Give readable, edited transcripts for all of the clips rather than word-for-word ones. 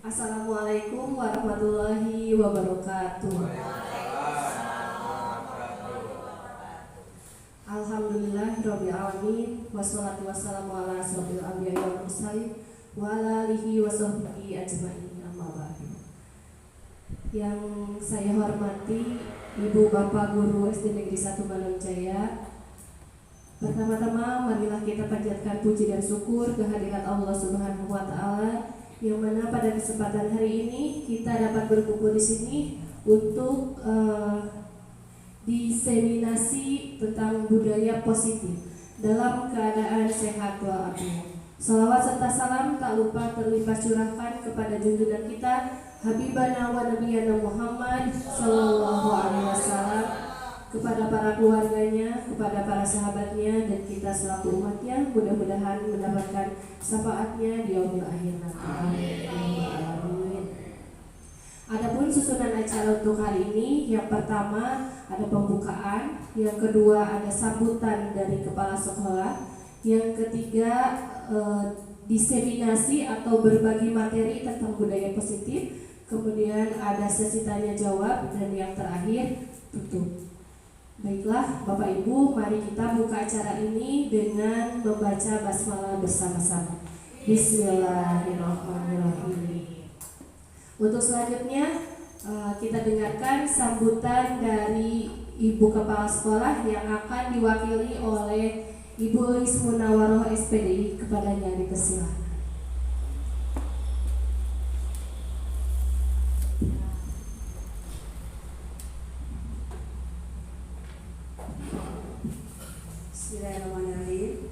Assalamualaikum warahmatullahi wabarakatuh. Alhamdulillahirabbil alamin wassalatu wassalamu ala asyrofil anbiya'i wal mursalin wa ala alihi washabbihi ajmain, amma ba'du. Yang saya hormati Ibu Bapak Guru SD Negeri 1 Balong Jaya, pertama-tama marilah kita panjatkan puji dan syukur kehadirat Allah Subhanahu wa taala yang mana pada kesempatan hari ini kita dapat berkumpul di sini untuk diseminasi tentang budaya positif dalam keadaan sehat walafiat. Salawat serta salam tak lupa terlimpah curahkan kepada junjungan kita Habibana wa Nabiyana Muhammad Sallallahu Alaihi Wasallam, kepada para keluarganya, kepada para sahabatnya, dan kita selaku umatnya mudah-mudahan mendapatkan syafaatnya di yaumil akhir nanti. Amin. Adapun susunan acara untuk hari ini, yang pertama ada pembukaan, yang kedua ada sambutan dari kepala sekolah, yang ketiga diseminasi atau berbagi materi tentang budaya positif, kemudian ada sesi tanya jawab, dan yang terakhir tutup. Baiklah Bapak Ibu, mari kita buka acara ini dengan membaca basmalah bersama-sama. Bismillahirrahmanirrahim. Untuk selanjutnya kita dengarkan sambutan dari Ibu Kepala Sekolah yang akan diwakili oleh Ibu Lis Munawaroh SPDI. Kepadanya dipersilakan. Bismillahirrahmanirrahim.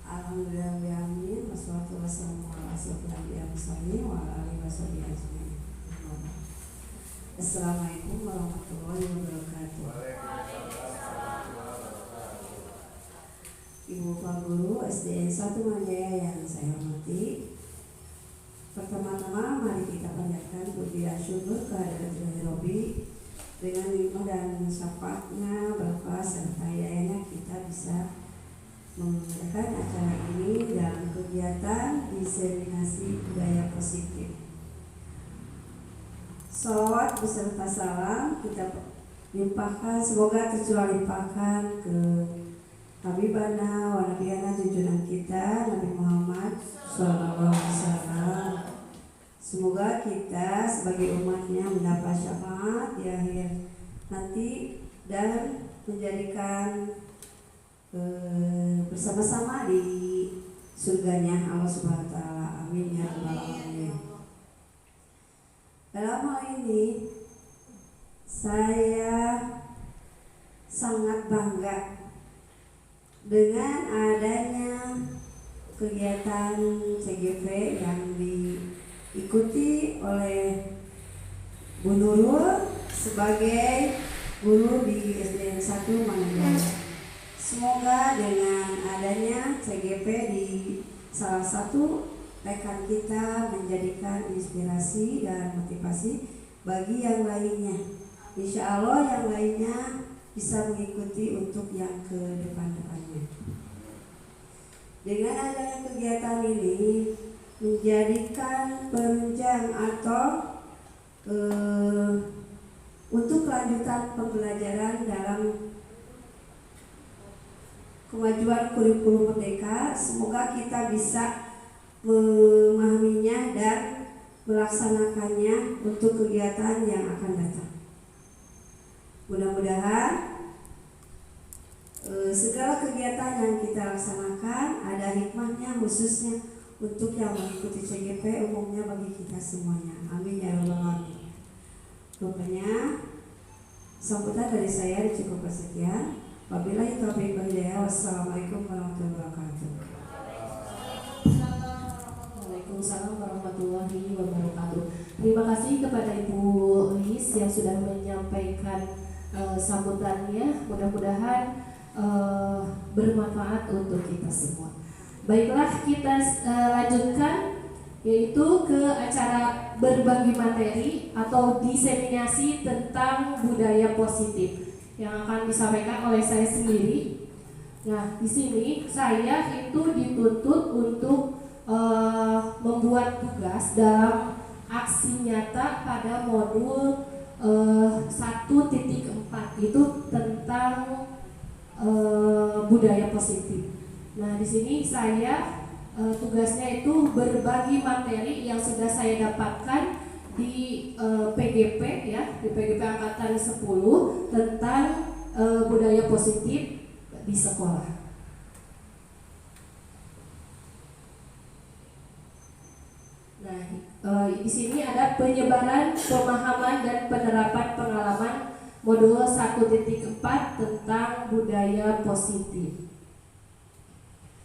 Alhamdulillahirrahmanirrahim. Wassalatu wassalamu ala asyrofil anbiya'i wa ala alihi washabbihi ajmain. Assalamualaikum warahmatullahi wabarakatuh. Ibu Bapak Guru SD 1 Manjaya yang saya hormati, pertama-tama mari kita panjatkan puji dan syukur kehadirat Ilahi Robbi dengan nikmat dan syafaatnya, berkah serta hidayahnya kita bisa mengadakan acara ini dalam kegiatan diseminasi budaya positif. Sholawat beserta salam kita limpahkan, semoga tercurah limpahkan ke Habibana wa Nabiyana, junjungan kita Nabi Muhammad SAW. Semoga kita sebagai umatnya mendapat syafaat di akhir nanti dan menjadikan bersama-sama di surganya Allah Subhanahu wa taala. Amin ya rabbal alamin. Dalam hal ini saya sangat bangga dengan adanya kegiatan CGV yang diikuti oleh Bu Nurul sebagai guru di SDN 1 Manado. Semoga dengan adanya CGV di salah satu rekan kita menjadikan inspirasi dan motivasi bagi yang lainnya. Insya Allah yang lainnya bisa mengikuti untuk yang ke depan-depannya. Dengan adanya kegiatan ini menjadikan penunjang atau untuk kelanjutan pembelajaran dalam kemajuan kurikulum merdeka. Semoga kita bisa memahaminya dan melaksanakannya untuk kegiatan yang akan datang. Mudah-mudahan segala kegiatan yang kita laksanakan ada hikmahnya, khususnya untuk yang mengikuti CGP, umumnya bagi kita semuanya. Amin ya rabbal alamin. Rupanya sambutan dari saya cukup sekian. Wabillahi taufiq wal hidayah. Wassalamualaikum warahmatullahi wabarakatuh. Waalaikumsalam warahmatullahi wabarakatuh. Terima kasih kepada Ibu Lis yang sudah menyampaikan sambutannya. Mudah-mudahan bermanfaat untuk kita semua. Baiklah, kita lanjutkan, yaitu ke acara berbagi materi atau diseminasi tentang budaya positif yang akan disampaikan oleh saya sendiri. Nah, di sini saya itu dituntut untuk membuat tugas dalam aksi nyata pada modul 1.4 itu tentang budaya positif. Nah, di sini saya tugasnya itu berbagi materi yang sudah saya dapatkan di PGP ya, di PGP angkatan 10 tentang budaya positif di sekolah. Nah, di sini ada penyebaran pemahaman dan penerapan pengalaman modul 1.4 tentang budaya positif.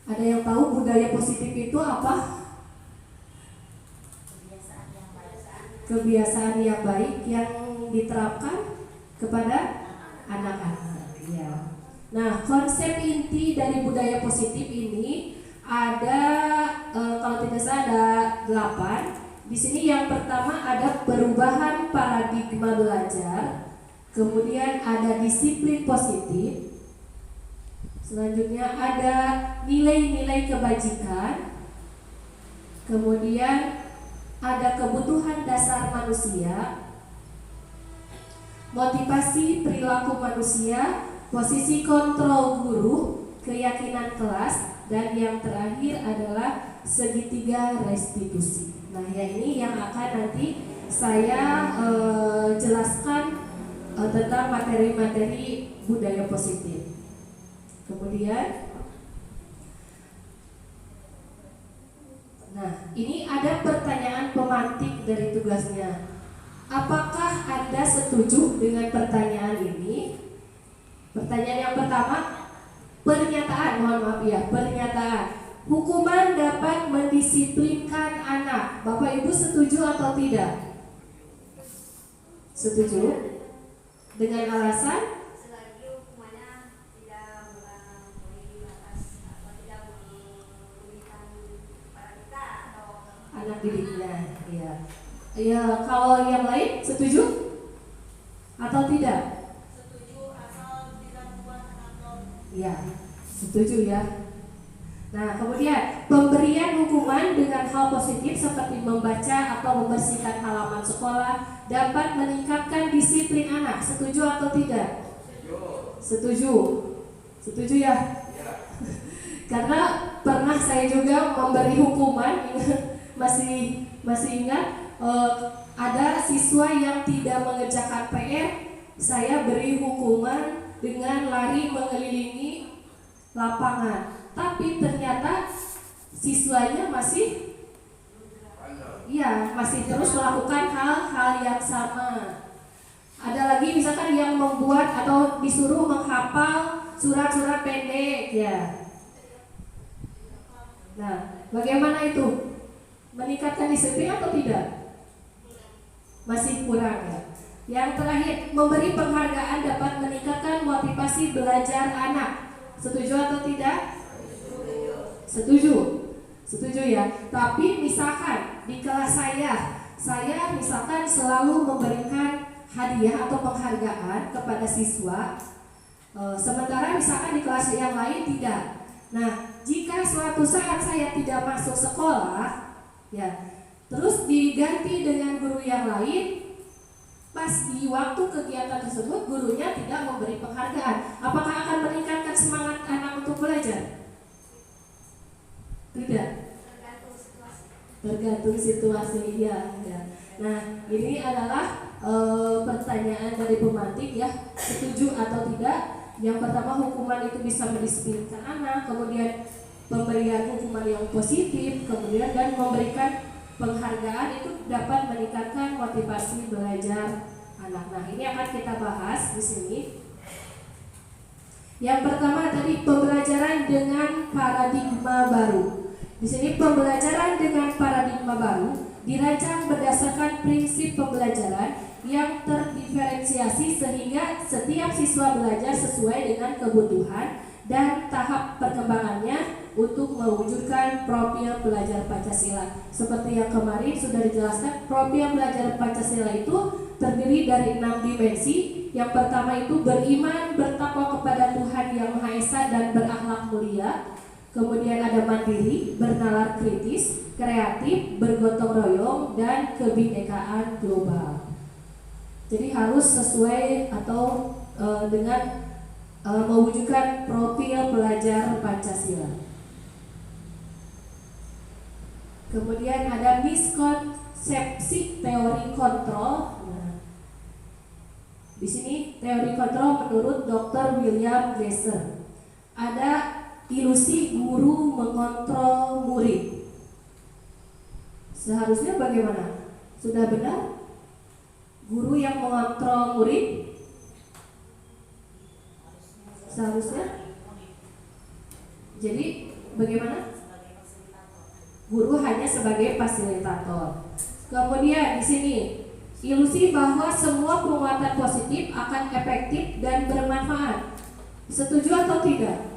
Ada yang tahu budaya positif itu apa? Kebiasaan yang baik yang diterapkan kepada anak-anak. Ya. Nah, konsep inti dari budaya positif ini ada kalau tidak salah ada 8. Di sini yang pertama ada perubahan paradigma belajar, kemudian ada disiplin positif, selanjutnya ada nilai-nilai kebajikan, kemudian ada kebutuhan dasar manusia, motivasi perilaku manusia, posisi kontrol guru, keyakinan kelas, dan yang terakhir adalah segitiga restitusi. Nah, ya ini yang akan nanti saya jelaskan tentang materi-materi budaya positif. Kemudian, nah ini ada pertanyaan pemantik dari tugasnya. Apakah Anda setuju dengan pertanyaan ini? Pertanyaan yang pertama, pernyataan, mohon maaf ya, pernyataan. Hukuman dapat mendisiplinkan anak. Bapak Ibu setuju atau tidak? Setuju? Dengan alasan? Selagi hukumannya tidak melampaui batas atau tidak merugikan para kita atau Anak didiknya, ya. Ya, kalau yang lain setuju atau tidak? setuju asal tidak membuat atau Ya, setuju ya. Nah, kemudian pemberian hukuman dengan hal positif seperti membaca atau membersihkan halaman sekolah dapat meningkatkan disiplin anak. Setuju atau tidak? Setuju. Setuju ya? Karena pernah saya juga memberi hukuman, masih ingat ada siswa yang tidak mengerjakan PR, saya beri hukuman dengan lari mengelilingi lapangan. Tapi ternyata siswanya masih terus melakukan hal-hal yang sama. Ada lagi misalkan yang membuat atau disuruh menghafal surat-surat pendek ya. Nah, bagaimana itu? Meningkatkan disiplin atau tidak? Masih kurang ya. Yang terakhir, memberi penghargaan dapat meningkatkan motivasi belajar anak. Setuju atau tidak? Setuju. Setuju ya. Tapi misalkan di kelas saya misalkan selalu memberikan hadiah atau penghargaan kepada siswa, sementara misalkan di kelas yang lain tidak. Nah, jika suatu saat saya tidak masuk sekolah, ya, terus diganti dengan guru yang lain, pas di waktu kegiatan tersebut gurunya tidak memberi penghargaan, apakah akan meningkatkan semangat anak untuk belajar? Tidak. Tergantung situasi ya. Nah, ini adalah pertanyaan dari pemantik ya, setuju atau tidak. Yang pertama, hukuman itu bisa mendisiplinkan anak, kemudian pemberian hukuman yang positif, kemudian dan memberikan penghargaan itu dapat meningkatkan motivasi belajar anak. Nah, ini akan kita bahas di sini. Yang pertama tadi pembelajaran dengan paradigma baru. Di sini pembelajaran dengan paradigma baru dirancang berdasarkan prinsip pembelajaran yang terdiferensiasi sehingga setiap siswa belajar sesuai dengan kebutuhan dan tahap perkembangannya untuk mewujudkan profil belajar Pancasila. Seperti yang kemarin sudah dijelaskan, profil belajar Pancasila itu terdiri dari 6 dimensi. Yang pertama itu beriman, bertakwa kepada Tuhan Yang Maha Esa dan berakhlak mulia. kemudian ada mandiri, bernalar kritis, kreatif, bergotong royong, dan kebinekaan global. Jadi harus sesuai atau dengan mewujudkan profil pelajar Pancasila. Kemudian ada miskonsepsi teori kontrol. Nah, di sini teori kontrol menurut Dr. William Glasser. Ada ilusi guru mengontrol murid. Seharusnya bagaimana? Sudah benar? Guru yang mengontrol murid? Seharusnya? Jadi bagaimana? Guru hanya sebagai fasilitator. Kemudian di sini ilusi bahwa semua penguatan positif akan efektif dan bermanfaat. Setuju atau tidak?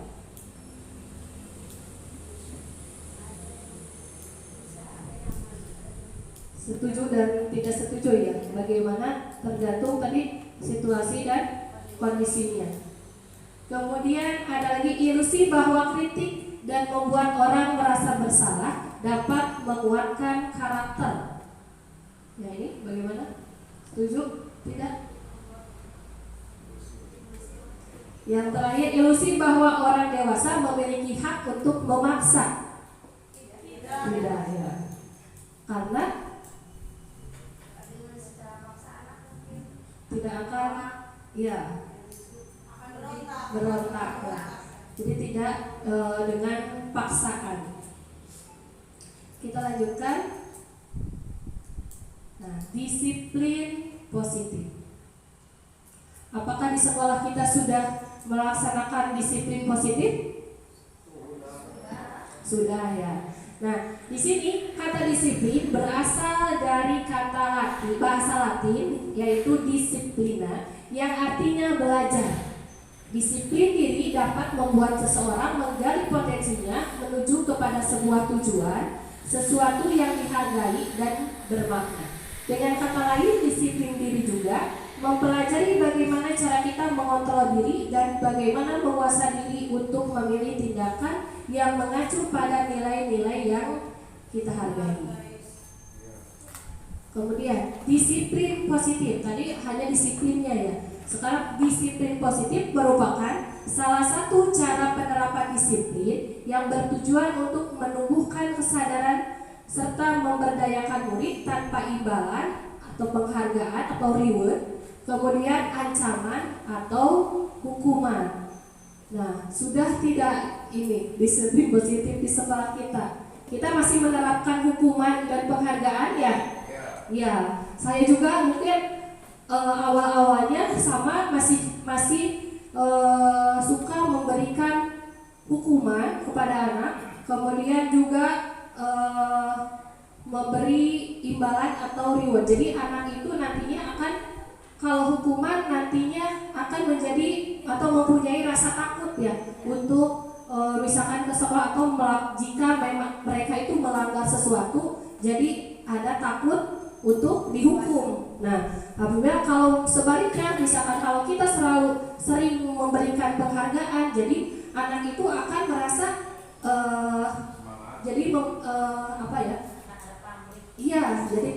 Setuju dan tidak setuju ya. Bagaimana? Tergantung tadi situasi dan kondisinya. Kemudian ada lagi ilusi bahwa kritik dan membuat orang merasa bersalah dapat menguatkan karakter. Ya, ini bagaimana? Setuju? Tidak? Yang terakhir, ilusi bahwa orang dewasa memiliki hak untuk memaksa. Tidak, ya. Karena tidak akan, ya, berontak. Ya. Jadi tidak dengan paksaan. Kita lanjutkan. Nah, disiplin positif. Apakah di sekolah kita sudah melaksanakan disiplin positif? Sudah ya. Nah, di sini kata disiplin berasal dari kata Latin, bahasa Latin yaitu disciplina yang artinya belajar. Disiplin diri dapat membuat seseorang menggali potensinya menuju kepada sebuah tujuan, sesuatu yang dihargai dan bermakna. Dengan kata lain, disiplin diri juga mempelajari bagaimana cara kita mengontrol diri dan bagaimana menguasai diri untuk memilih tindakan yang mengacu pada nilai-nilai yang kita hargai. Kemudian, disiplin positif. Tadi hanya disiplinnya ya. Sekarang disiplin positif merupakan salah satu cara penerapan disiplin yang bertujuan untuk menumbuhkan kesadaran serta memberdayakan murid tanpa imbalan atau penghargaan atau reward, kemudian ancaman atau hukuman. Nah, sudah tidak ini disiplin positif di sekolah kita. Kita masih menerapkan hukuman dan penghargaan ya? Ya, saya juga mungkin awal-awalnya sama masih suka memberikan hukuman kepada anak, kemudian juga memberi imbalan atau reward. Jadi anak itu nantinya akan, kalau hukuman nantinya akan menjadi atau mempunyai rasa takut ya untuk misalkan ke sekolah atau jika memang mereka itu melanggar sesuatu, jadi ada takut untuk dihukum. Nah, apabila kalau sebaliknya misalkan kalau kita selalu sering memberikan penghargaan, jadi anak itu akan merasa jadi apa ya? Iya, jadi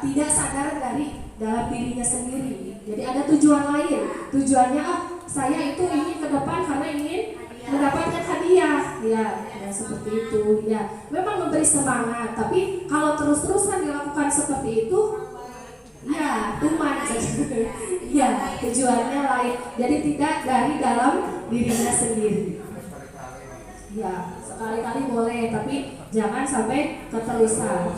tidak sadar dari dalam dirinya sendiri. Jadi ada tujuan lain. Tujuannya saya itu ingin ke depan karena ingin mendapatkan hadiah. Ya, seperti itu. Ya, memang memberi semangat, tapi kalau terus-terusan dilakukan seperti itu, ya, tuman. Ya, tujuannya lain. Jadi tidak dari dalam dirinya sendiri. Ya, sekali-kali boleh, tapi jangan sampai keterusan,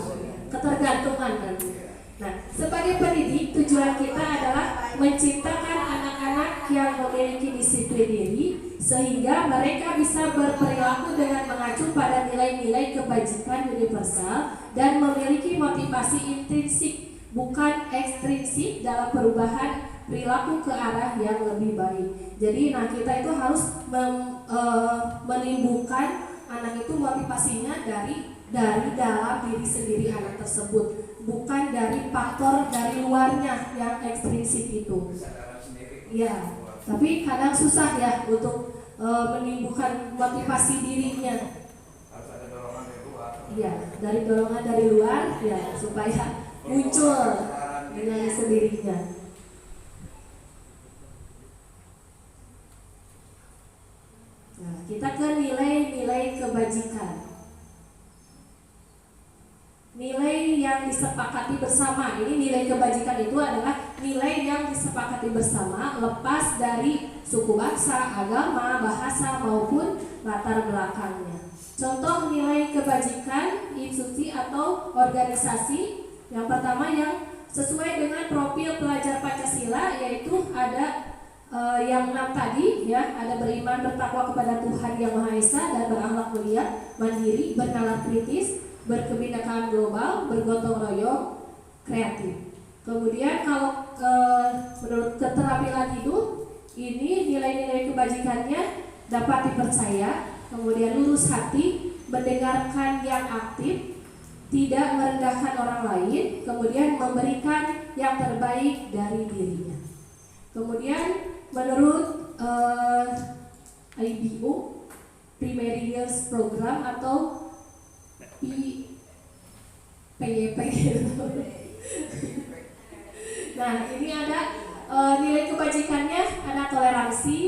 ketergantungan nanti. Nah, sebagai pendidik, tujuan kita adalah menciptakan anak-anak yang memiliki disiplin diri sehingga mereka bisa berperilaku dengan mengacu pada nilai-nilai kebajikan universal dan memiliki motivasi intrinsik, bukan ekstrinsik dalam perubahan perilaku ke arah yang lebih baik. Jadi, nah kita itu harus menimbulkan anak itu motivasinya dari dalam diri sendiri anak tersebut, bukan dari faktor dari luarnya yang ekstrinsik itu. Ya, tapi kadang susah ya untuk menimbulkan motivasi dirinya. Harus ada dorongan dari luar. Iya, dari dorongan dari luar ya supaya muncul dengan sendirinya. Nah, kita ke nilai-nilai kebajikan. Nilai yang disepakati bersama. Ini nilai kebajikan itu adalah nilai yang disepakati bersama lepas dari suku bangsa, agama, bahasa maupun latar belakangnya. Contoh nilai kebajikan institusi atau organisasi. Yang pertama yang sesuai dengan profil pelajar Pancasila, yaitu ada yang 6 tadi ya, ada beriman, bertakwa kepada Tuhan Yang Maha Esa dan berakhlak mulia, mandiri, bernalar kritis, berkebinekaan global, bergotong royong, kreatif. Kemudian kalau menurut keterampilan hidup, ini nilai-nilai kebajikannya dapat dipercaya, kemudian lurus hati, mendengarkan yang aktif, tidak merendahkan orang lain, kemudian memberikan yang terbaik dari dirinya. Kemudian menurut IBO, Primary Years Program atau PYP. Nah, ini ada nilai kebajikannya, ada toleransi,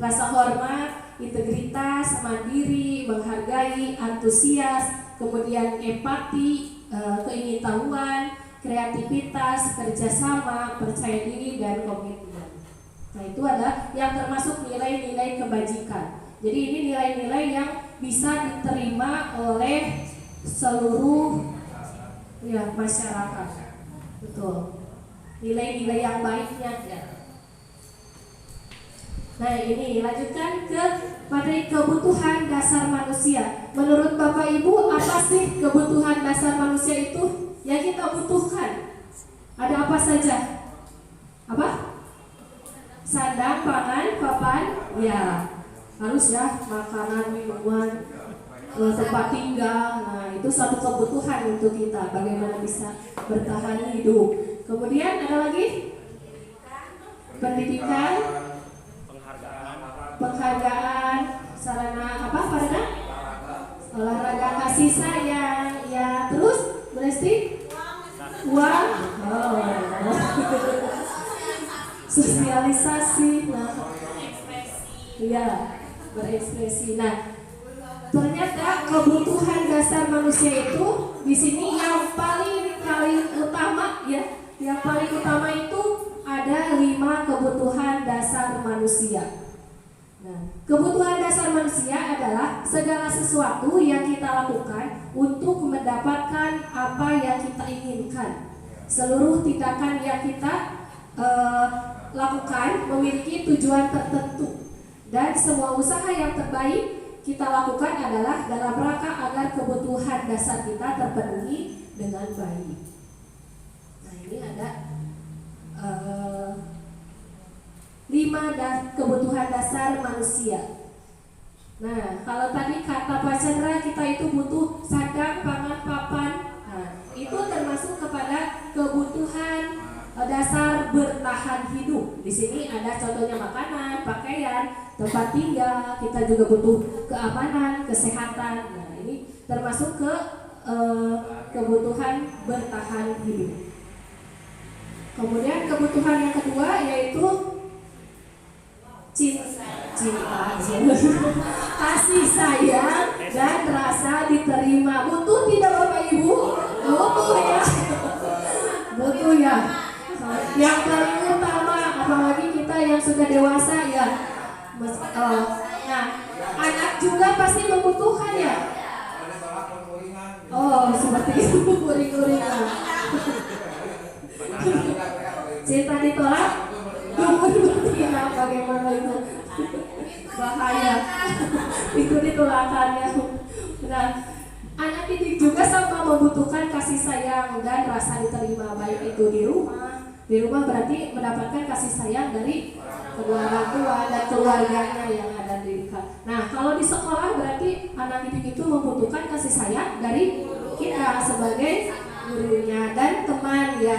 rasa hormat, integritas, mandiri, menghargai, antusias, kemudian empati, keingintahuan, kreativitas, kerjasama, percaya diri, dan komitmen. Nah, itu ada yang termasuk nilai-nilai kebajikan. Jadi ini nilai-nilai yang bisa diterima oleh seluruh ya masyarakat. Betul. Nilai-nilai yang baiknya ya. Nah, ini lanjutkan ke materi kebutuhan dasar manusia. Menurut Bapak Ibu, apa sih kebutuhan dasar manusia itu yang kita butuhkan? Ada apa saja? Apa? Sandang, pangan, papan, ya harus ya, makanan, minuman, tempat tinggal. Nah, itu suatu kebutuhan untuk kita, bagaimana bisa bertahan hidup. Kemudian ada lagi pendidikan, penghargaan, sarana apa Farida? Olahraga, kasih sayang, ya terus berarti uang, sosialisasi, nah, iya berekspresi. Nah, ternyata kebutuhan dasar manusia itu di sini yang paling utama ya, yang paling utama itu ada 5 kebutuhan dasar manusia. Nah, kebutuhan dasar manusia adalah segala sesuatu yang kita lakukan untuk mendapatkan apa yang kita inginkan. Seluruh tindakan yang kita lakukan memiliki tujuan tertentu, dan semua usaha yang terbaik kita lakukan adalah dalam rangka agar kebutuhan dasar kita terpenuhi dengan baik. Nah, ini ada 5 kebutuhan dasar manusia. Nah, kalau tadi kata Pak Chandra kita itu butuh sandang, pangan, papan. Nah, itu termasuk kepada kebutuhan dasar bertahan hidup. Di sini ada contohnya makanan, pakaian, tempat tinggal. Kita juga butuh keamanan, kesehatan. Nah, ini termasuk ke kebutuhan bertahan hidup. Kemudian kebutuhan yang kedua yaitu cinta, kasih sayang dan rasa diterima. Butuh tidak Bapak Ibu? Butuh ya. Butuh ya. Yang paling utama, apalagi kita yang sudah dewasa ya. Nah, anak juga pasti membutuhkan ya. Oh, seperti itu, uring-uringan. Cinta ditolak, dukun bertina, bagaimana itu? Bahaya. Itu ditolakannya. Nah, anak didik juga sama membutuhkan kasih sayang dan rasa diterima, baik itu di rumah. Di rumah berarti mendapatkan kasih sayang dari kedua orang tua dan keluarganya yang ada di dekat. Nah, kalau di sekolah berarti anak didik itu membutuhkan kasih sayang dari kita sebagai gurunya dan teman ya.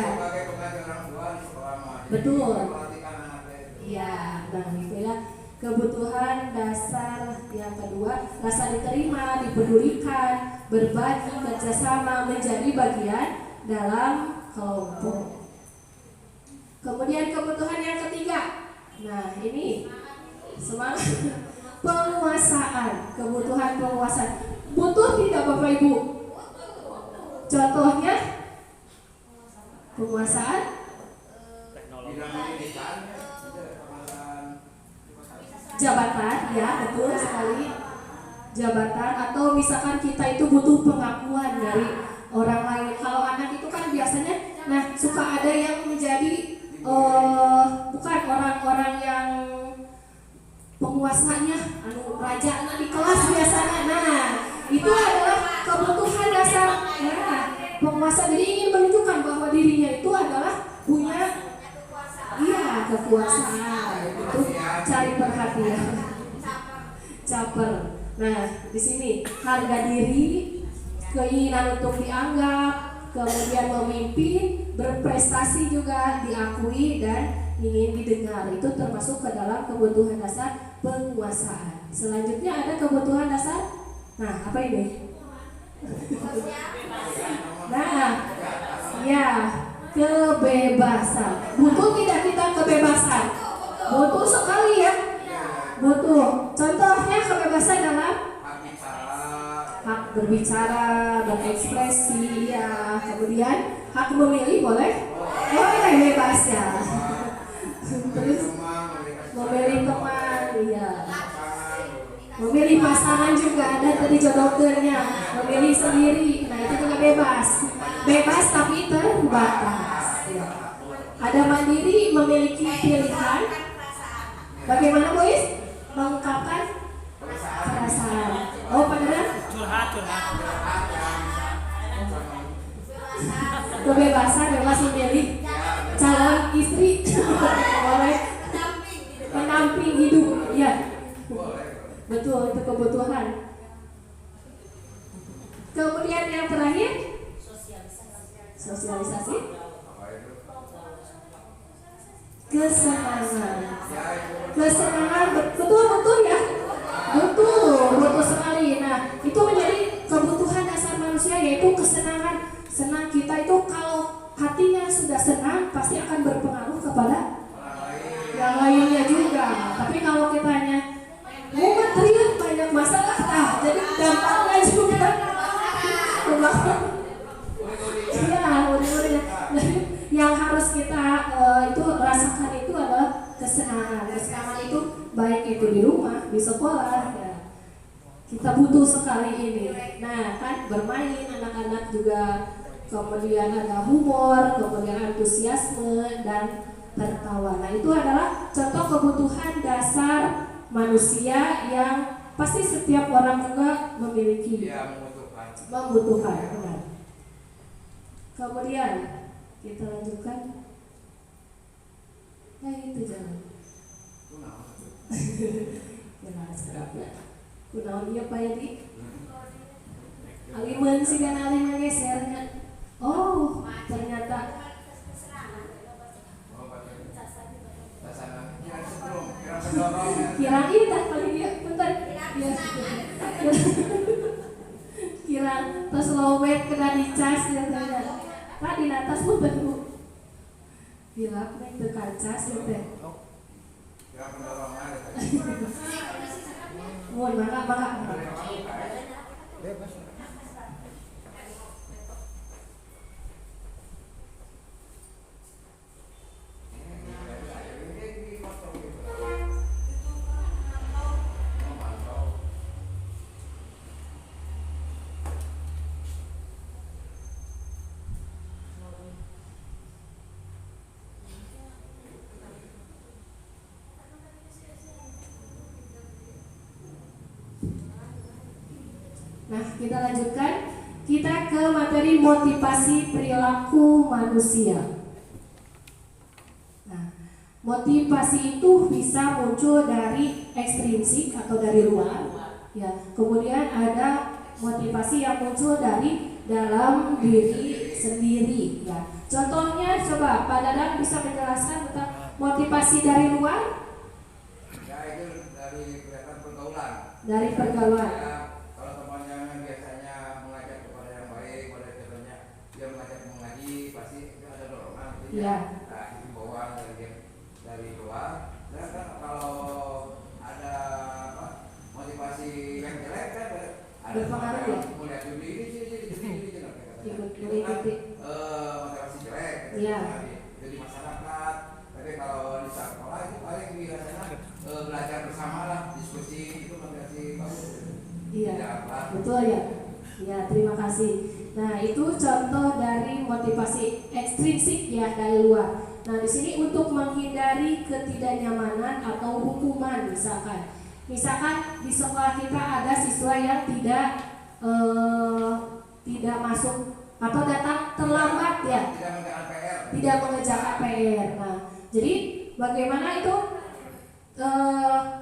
Betul. Iya, nah gitu ya. Kebutuhan dasar yang kedua, rasa diterima, dipedulikan, berbagi, kerjasama, menjadi bagian dalam kelompok. Kemudian kebutuhan yang ketiga, nah ini semangat penguasaan, kebutuhan penguasaan. Butuh tidak Bapak Ibu? Contohnya penguasaan Bidang pendidikan, penguasaan jabatan, ya betul sekali, jabatan, atau misalkan kita itu butuh pengakuan dari orang lain. Kalau anak itu kan biasanya, nah suka ada yang menjadi bukan orang-orang yang penguasanya, raja di kelas biasanya. Nah itu adalah kebutuhan dasar. Nah, penguasa jadi ingin menunjukkan bahwa dirinya itu adalah punya kekuasaan, itu cari perhatian, caper. Nah di sini harga diri, keinginan untuk dianggap, kemudian memimpin, berprestasi juga diakui dan ingin didengar, itu termasuk ke dalam kebutuhan dasar penguasaan. Selanjutnya ada kebutuhan dasar, nah apa ini? Nah, ya kebebasan. Butuh tidak kita kebebasan? Butuh sekali ya. Butuh. Contohnya kebebasan dalam hak berbicara, berekspresi, ya. Kemudian hak memilih boleh? Boleh, bebas ya. Terus memilih teman, iya. Memilih pasangan juga ada tadi jodohnya, memilih sendiri. Nah itu juga bebas. Bebas tapi terbatas. Ya. Ada mandiri, memiliki pilihan. Bagaimana boys? Mengungkapkan perasaan. Oh benar? Curhat. Kebebasan, bebas memilih calon istri. Boleh pendamping hidup. Ya. Betul, itu kebutuhan. Kemudian yang terakhir, sosialisasi. Kesenangan, betul ya. Betul sekali. Nah, itu menjadi kebutuhan dasar manusia, yaitu kesenangan. Senang kita itu kalau hatinya sudah senang pasti akan berpengaruh kepada yang lainnya juga. Tapi kalau kita hanya teriak banyak masalah, jadi dampaknya juga. Yang harus kita itu rasakan itu adalah kesenangan. Kesenangan itu baik itu di rumah, di sekolah, ya. Kita butuh sekali ini. Nah, kan bermain anak-anak juga, kemudian ada humor, kemudian antusiasme dan tertawa. Nah, itu adalah contoh kebutuhan dasar manusia yang pasti setiap orang juga memiliki, membutuhkan. Benar. Kemudian kita lanjutkan. Nah itu jalan. Jelas kerapnya. Kunaon dia Pak Yadi? Aliman sih kan aliman gesernya. Oh ternyata. Kirang ini tak paling dia, bentar. Kirang tos lowet kena dicas ya tanya. Pak di atas pun betul. Hilap nih ke kaca sih teh. Mohon maaf. Nah, kita lanjutkan. Kita ke materi motivasi perilaku manusia. Nah, motivasi itu bisa muncul dari ekstrinsik atau dari luar, ya. Kemudian ada motivasi yang muncul dari dalam diri sendiri, ya. Contohnya, coba Pak Dadang bisa menjelaskan tentang motivasi dari luar? Ya itu dari kelihatan pergaulan. Dari pergaulan. Ya, kalau temannya yang biasanya mengajak kepada yang baik, pada contohnya dia mengajak mengaji, pasti itu ada dorongan. Iya. Nah, himbauan dari luar. Dan kan kalau ada apa, motivasi yang jelek kan ada Berpengaruh ya? melihat judi ini Ikut itu kan mengikuti. motivasi jelek Iya. jadi masyarakat. Tapi kalau di sekolah itu paling biasanya belajar bersama lah, diskusi itu motivasi bagus. Iya. Tidak apa. Betul ya. Ya, terima kasih. Nah, itu contoh dari motivasi ekstrinsik ya dari luar. Nah, di sini untuk menghindari ketidaknyamanan atau hukuman misalkan. Misalkan di sekolah kita ada siswa yang tidak masuk atau datang terlambat ya. Tidak mengerjakan PR. Tidak mengerjakan PR. Nah, jadi bagaimana itu?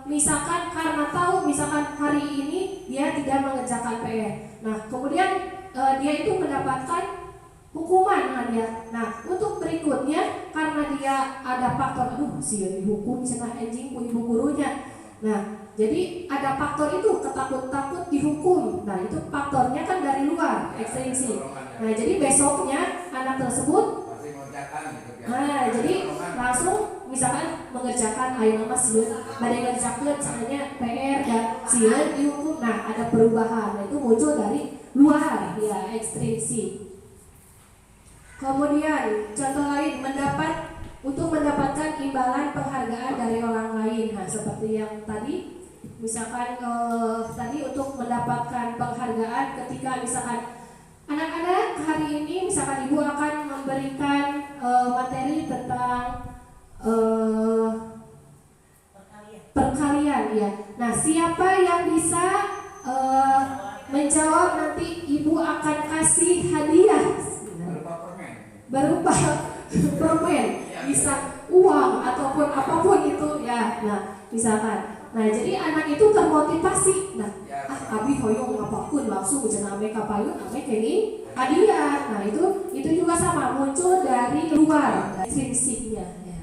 Misalkan karena tahu misalkan hari ini dia tidak mengerjakan PR. Nah, kemudian dia itu mendapatkan hukuman kan ya. Nah, untuk berikutnya karena dia ada faktor si dihukum cenah anjing ku ibu gurunya. Nah, jadi ada faktor itu ketakut-takut dihukum. Nah, itu faktornya kan dari luar, ekstrinsik. Nah, jadi besoknya anak tersebut Pasti mengerjakan gitu ya. nah, jadi langsung misalkan mengerjakan ayo nama sieun bade ngerjakeun caranya PR dan sieun dihukum. Nah, ada perubahan. Nah, itu muncul dari luar ya, ekstrinsik. Kemudian contoh lain untuk mendapatkan imbalan penghargaan dari orang lain. Nah, seperti yang tadi misalkan tadi untuk mendapatkan penghargaan ketika misalkan anak-anak hari ini misalkan ibu akan memberikan materi tentang perkalian ya. Nah, siapa yang bisa menjawab nanti ibu akan kasih hadiah berupa permen, bisa uang ataupun apapun itu ya. Nah, misalkan. Nah, jadi anak itu termotivasi. Nah, abi hoyong apapun langsung cenah ame kapayun ame kenging hadiah. Nah, itu juga sama muncul dari luar, intrinsiknya ya.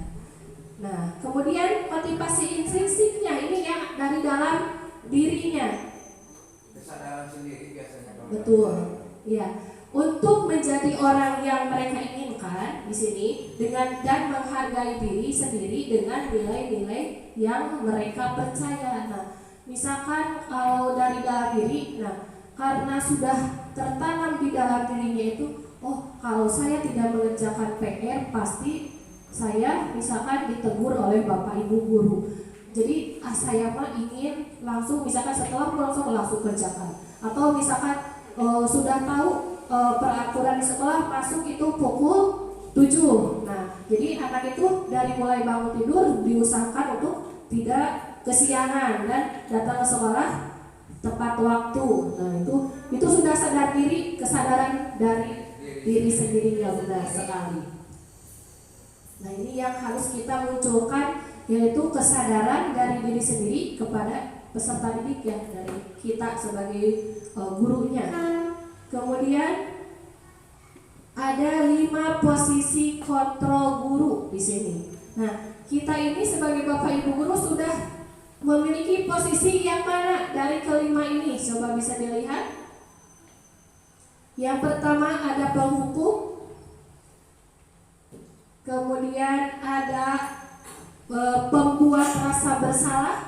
Nah, kemudian motivasi intrinsiknya ini yang dari dalam dirinya. Kesadaran sendiri biasanya. Betul. Ya. Untuk menjadi orang yang mereka inginkan di sini dan menghargai diri sendiri dengan nilai-nilai yang mereka percaya. Nah, misalkan kalau dari dalam diri, nah karena sudah tertanam di dalam dirinya itu, oh kalau saya tidak mengerjakan PR pasti saya misalkan ditegur oleh bapak ibu guru. Jadi saya mah ingin langsung misalkan setelah langsung kerjakan. Atau misalkan sudah tahu peraturan di sekolah masuk itu pukul 7. Nah, jadi anak itu dari mulai bangun tidur diusahakan untuk tidak kesiangan dan datang ke sekolah tepat waktu. Nah, itu sudah sadar diri, kesadaran dari diri sendiri yang benar sekali. Nah, ini yang harus kita munculkan, yaitu kesadaran dari diri sendiri kepada peserta didik ya, dari kita sebagai gurunya. Kemudian ada 5 posisi kontrol guru di sini. Nah, kita ini sebagai bapak ibu guru sudah memiliki posisi yang mana dari kelima ini? Coba bisa dilihat. Yang pertama ada penghukum. Kemudian ada pembuat rasa bersalah.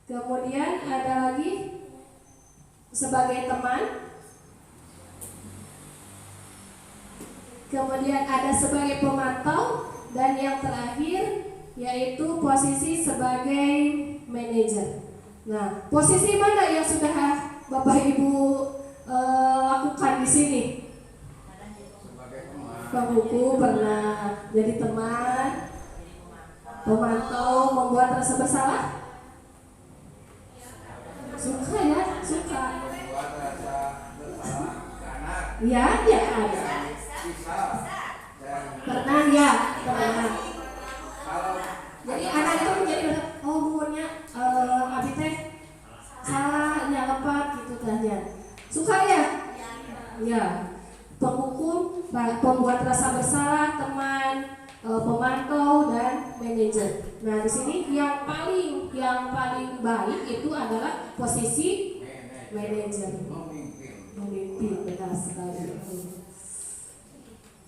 Kemudian ada lagi sebagai teman. Kemudian ada sebagai pemantau, dan yang terakhir yaitu posisi sebagai manajer. Nah, posisi mana yang sudah Bapak Ibu lakukan di sini? Penghukum pernah, jadi teman, pemantau, membuat rasa bersalah. Suka ya, suka. Membuat rasa bersalah ke anak. Ya, ya ada. Pernah ya, pernah. Jadi anak itu menjadi umurnya abi teh salah nyalapat gitu tanya. Suka ya? Ya. Penghukum, pembuat rasa bersalah, teman, pemantau dan manajer. Nah, di sini yang paling baik itu adalah posisi manajer. Memimpin, benar sekali.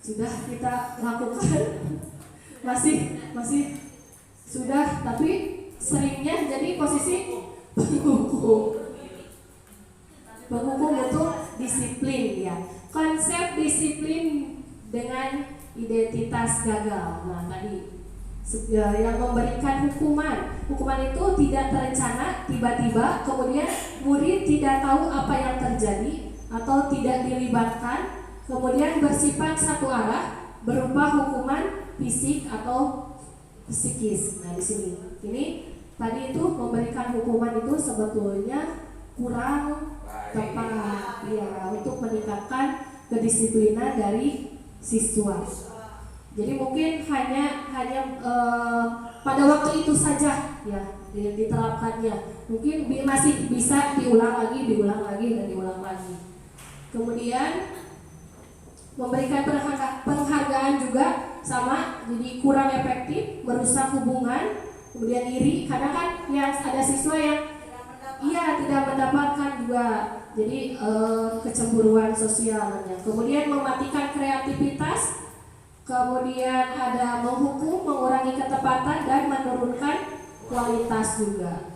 Sudah kita lakukan, masih sudah, tapi seringnya jadi posisi penghukum untuk disiplin ya. Konsep disiplin dengan identitas gagal. Nah, tadi yang memberikan hukuman itu tidak terencana, tiba-tiba, kemudian murid tidak tahu apa yang terjadi atau tidak dilibatkan, kemudian bersifat satu arah, berupa hukuman fisik atau psikis. Nah, di sini ini tadi itu memberikan hukuman itu sebetulnya kurang tepat ya untuk meningkatkan kedisiplinan dari siswa. Jadi mungkin hanya pada waktu itu saja ya diterapkannya. Mungkin masih bisa diulang lagi dan diulang lagi. Kemudian memberikan penghargaan juga sama, jadi kurang efektif, merusak hubungan, kemudian iri, karena kan yang ada siswa yang tidak mendapatkan juga, jadi kecemburuan sosialnya. Kemudian mematikan kreativitas, kemudian ada menghukum, mengurangi ketepatan dan menurunkan kualitas juga.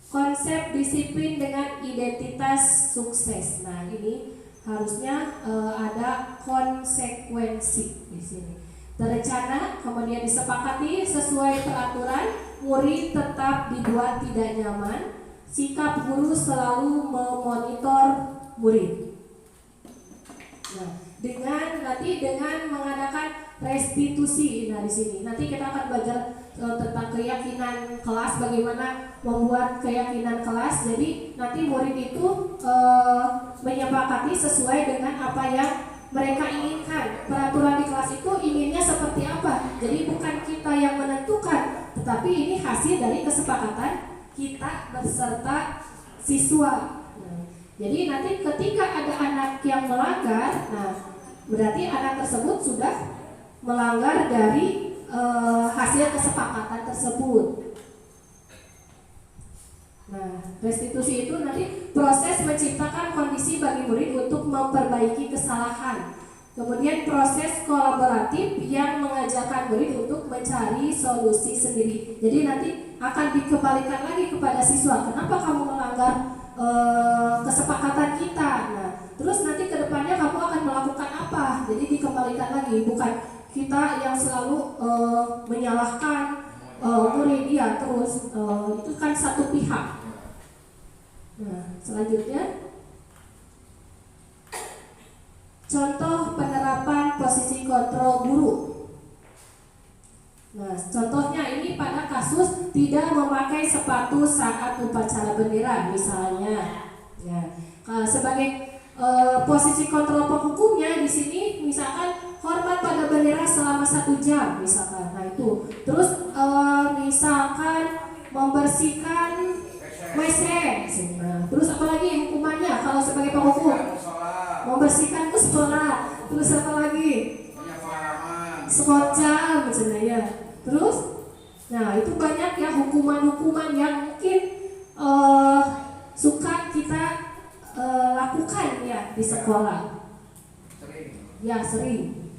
Konsep disiplin dengan identitas sukses. Nah, ini harusnya ada konsekuensi di sini. Terencana, kemudian disepakati sesuai peraturan, murid tetap dibuat tidak nyaman, sikap guru selalu memonitor murid. Nah, dengan mengadakan restitusi. Nah, di sini nanti kita akan belajar tentang keyakinan kelas, bagaimana membuat keyakinan kelas. Jadi nanti murid itu menyepakati sesuai dengan apa yang mereka inginkan. Peraturan di kelas itu inginnya seperti apa. Jadi bukan kita yang menentukan, tetapi ini hasil dari kesepakatan kita beserta siswa. Nah, jadi nanti ketika ada anak yang melanggar, nah berarti anak tersebut sudah melanggar dari hasil kesepakatan tersebut. Nah, restitusi itu nanti proses menciptakan kondisi bagi murid untuk memperbaiki kesalahan. Kemudian proses kolaboratif yang mengajarkan murid untuk mencari solusi sendiri. Jadi nanti akan dikembalikan lagi kepada siswa. Kenapa kamu melanggar kesepakatan kita? Nah, terus nanti kedepannya kamu akan melakukan apa? Jadi dikembalikan lagi, bukan kita yang selalu menyalahkan murid dia terus, itu kan satu pihak. Nah, selanjutnya contoh penerapan posisi kontrol guru. Nah, contohnya ini pada kasus tidak memakai sepatu saat upacara bendera misalnya. Ya, sebagai posisi kontrol penghukumnya di sini misalkan hormat pada bendera selama 1 jam misalkan. Nah, itu. Terus misalkan membersihkan WC. Nah, terus apalagi hukumannya kalau sebagai penghukum? Membersihkan musola. Terus apa lagi? Sekocam misalnya ya. Terus, nah itu banyak ya hukuman-hukuman yang mungkin suka kita lakukan ya di sekolah. Ya, sering.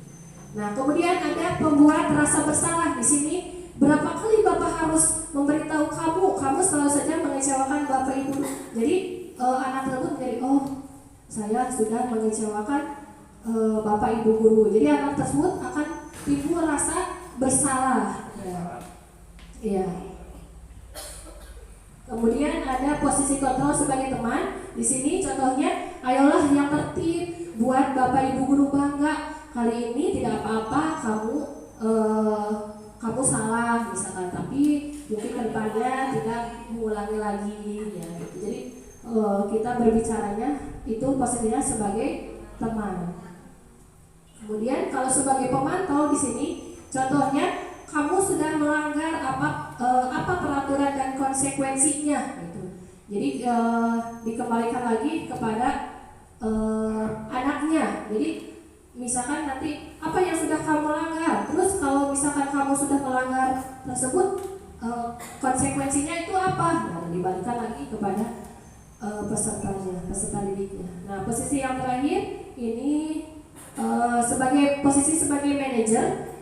Nah, kemudian ada pembuat rasa bersalah di sini. Berapa kali Bapak harus memberitahu kamu selalu saja mengecewakan Bapak Ibu. Jadi anak tersebut menjadi, saya sudah mengecewakan Bapak Ibu guru. Jadi anak tersebut akan timbul rasa bersalah. Ya. Kemudian ada posisi kontrol sebagai teman. Di sini contohnya, ayolah yang tertib, buat Bapak Ibu guru bangga. Kali ini tidak apa-apa, kamu salah misalkan, tapi mungkin kedepannya tidak mengulangi lagi ya. Jadi kita berbicaranya itu posisinya sebagai teman. Kemudian kalau sebagai pemantau di sini, contohnya kamu sudah melanggar apa peraturan dan konsekuensinya gitu. Jadi dikembalikan lagi kepada anaknya. Jadi misalkan nanti apa yang sudah kamu langgar. Terus kalau misalkan kamu sudah melanggar tersebut, konsekuensinya itu apa? Nah, dibalikan lagi kepada peserta didiknya. Nah, posisi yang terakhir ini sebagai manajer.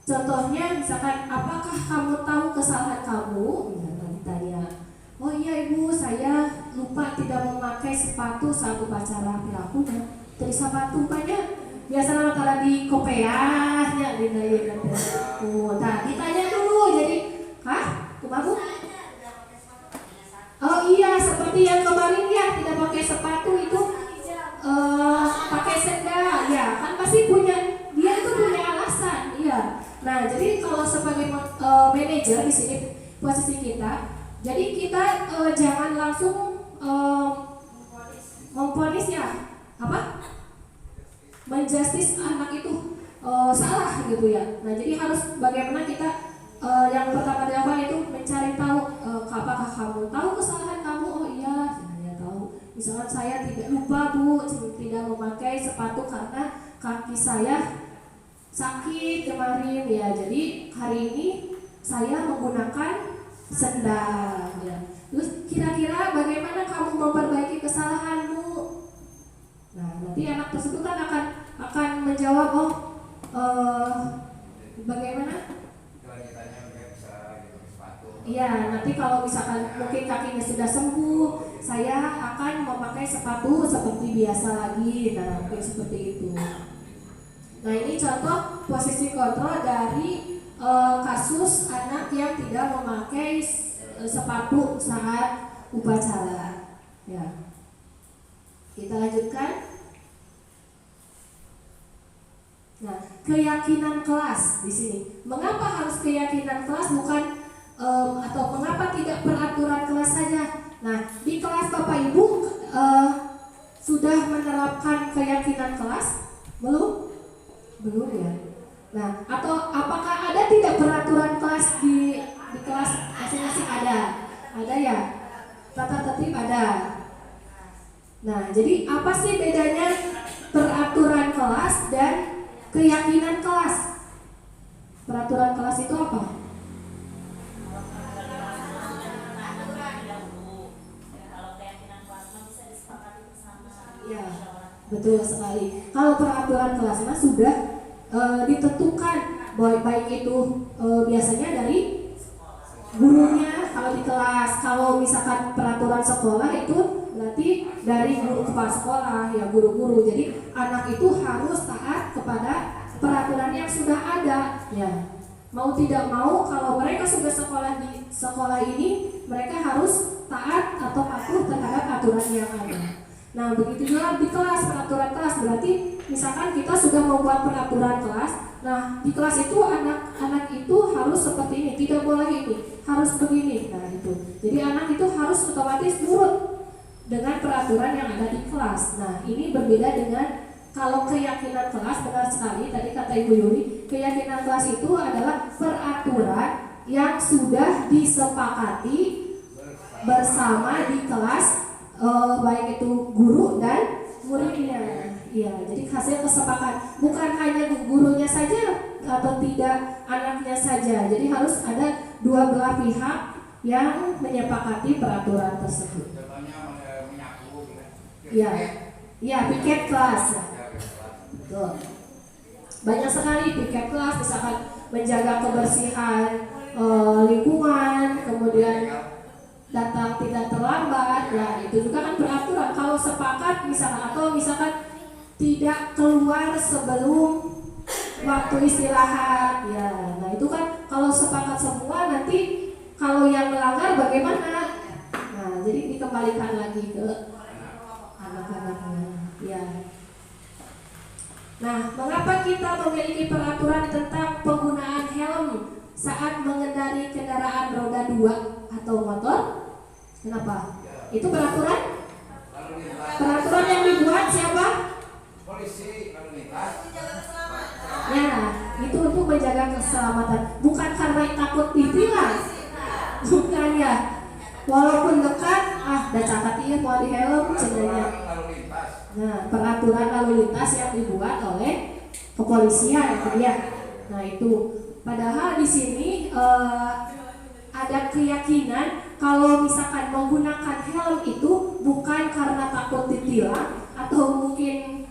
Contohnya misalkan, apakah kamu tahu kesalahan kamu? Nah, ditanya, oh iya ibu, saya lupa tidak memakai sepatu saat upacara perilakunya. Terus sepatu banyak biasanya kalau di kopeahnya ditanya. Nah, ditanya dulu, jadi, kumaha? Oh iya, seperti yang kemarin ya, tidak pakai sepatu itu, pakai sendal, ya kan pasti dia itu punya alasan, iya. Nah, jadi kalau sebagai manajer di sini posisi kita, jadi kita jangan langsung memvonis ya, menjustis anak itu salah gitu ya. Nah, jadi harus bagaimana kita yang pertama dilakukan itu mencari tahu apakah kamu tahu kesalahan kamu. Oh iya, saya tahu. Misalkan saya tidak lupa bu, tidak memakai sepatu karena kaki saya sakit kemarin ya, jadi hari ini saya menggunakan sendal ya. Terus kira-kira bagaimana kamu memperbaiki kesalahanmu? Nah, nanti anak tersebut kan akan menjawab, bagaimana? Iya, nanti kalau misalkan mungkin kakinya sudah sembuh, saya akan memakai sepatu seperti biasa lagi. Nah, mungkin seperti itu. Nah, ini contoh posisi kontrol dari kasus anak yang tidak memakai sepatu saat upacara. Ya, kita lanjutkan. Nah, keyakinan kelas di sini. Mengapa harus keyakinan kelas bukan atau mengapa tidak peraturan kelas saja? Nah, di kelas Bapak Ibu sudah menerapkan keyakinan kelas? Belum ya. Nah, atau apakah ada tidak peraturan kelas di kelas masing-masing? Ada ya. Tata tertib ada. Nah, jadi apa sih bedanya peraturan kelas dan keyakinan kelas? Peraturan kelas itu apa? Ya, betul sekali. Kalau peraturan kelasnya sudah ditentukan, baik itu biasanya dari gurunya kalau di kelas. Kalau misalkan peraturan sekolah itu berarti dari guru kepala sekolah ya, guru-guru. Jadi anak itu harus taat kepada peraturan yang sudah ada ya. Mau tidak mau, kalau mereka sudah sekolah di sekolah ini, mereka harus taat atau patuh terhadap aturan yang ada. Nah, begitu juga di kelas, peraturan kelas berarti misalkan kita sudah membuat peraturan kelas. Nah, di kelas itu anak-anak itu harus seperti ini, tidak boleh ini, harus begini. Nah, itu. Jadi anak itu harus otomatis nurut dengan peraturan yang ada di kelas. Nah, ini berbeda dengan kalau keyakinan kelas. Benar sekali tadi kata Ibu Yuri, keyakinan kelas itu adalah peraturan yang sudah disepakati bersama di kelas, baik itu guru dan muridnya. Iya, jadi hasil kesepakatan bukan hanya gurunya saja atau tidak anaknya saja. Jadi harus ada dua belah pihak yang menyepakati peraturan tersebut. Contohnya menyapu gitu. Iya. Iya, piket kelas. Betul. Banyak sekali piket kelas, misalkan menjaga kebersihan lingkungan, kemudian datang tidak terlambat, ya itu juga kan peraturan. Kalau sepakat misalkan, atau misalkan tidak keluar sebelum waktu istirahat, ya, nah itu kan kalau sepakat semua, nanti kalau yang melanggar bagaimana? Nah, jadi dikembalikan lagi ke anak-anaknya, ya. Nah, mengapa kita memiliki peraturan tentang penggunaan helm saat mengendarai kendaraan roda 2 atau motor? Kenapa? Itu peraturan? Peraturan yang dibuat siapa? Polisi lalu lintas. Ya, itu untuk menjaga keselamatan. Bukan karena takut ditilang. Bukan ya. Walaupun dekat, udah catat iya mau di helm cenanya. Nah, peraturan lalu lintas yang dibuat oleh kepolisian gitu ya. Nah itu, padahal di sini ada keyakinan kalau misalkan menggunakan helm itu bukan karena takut ditilang atau mungkin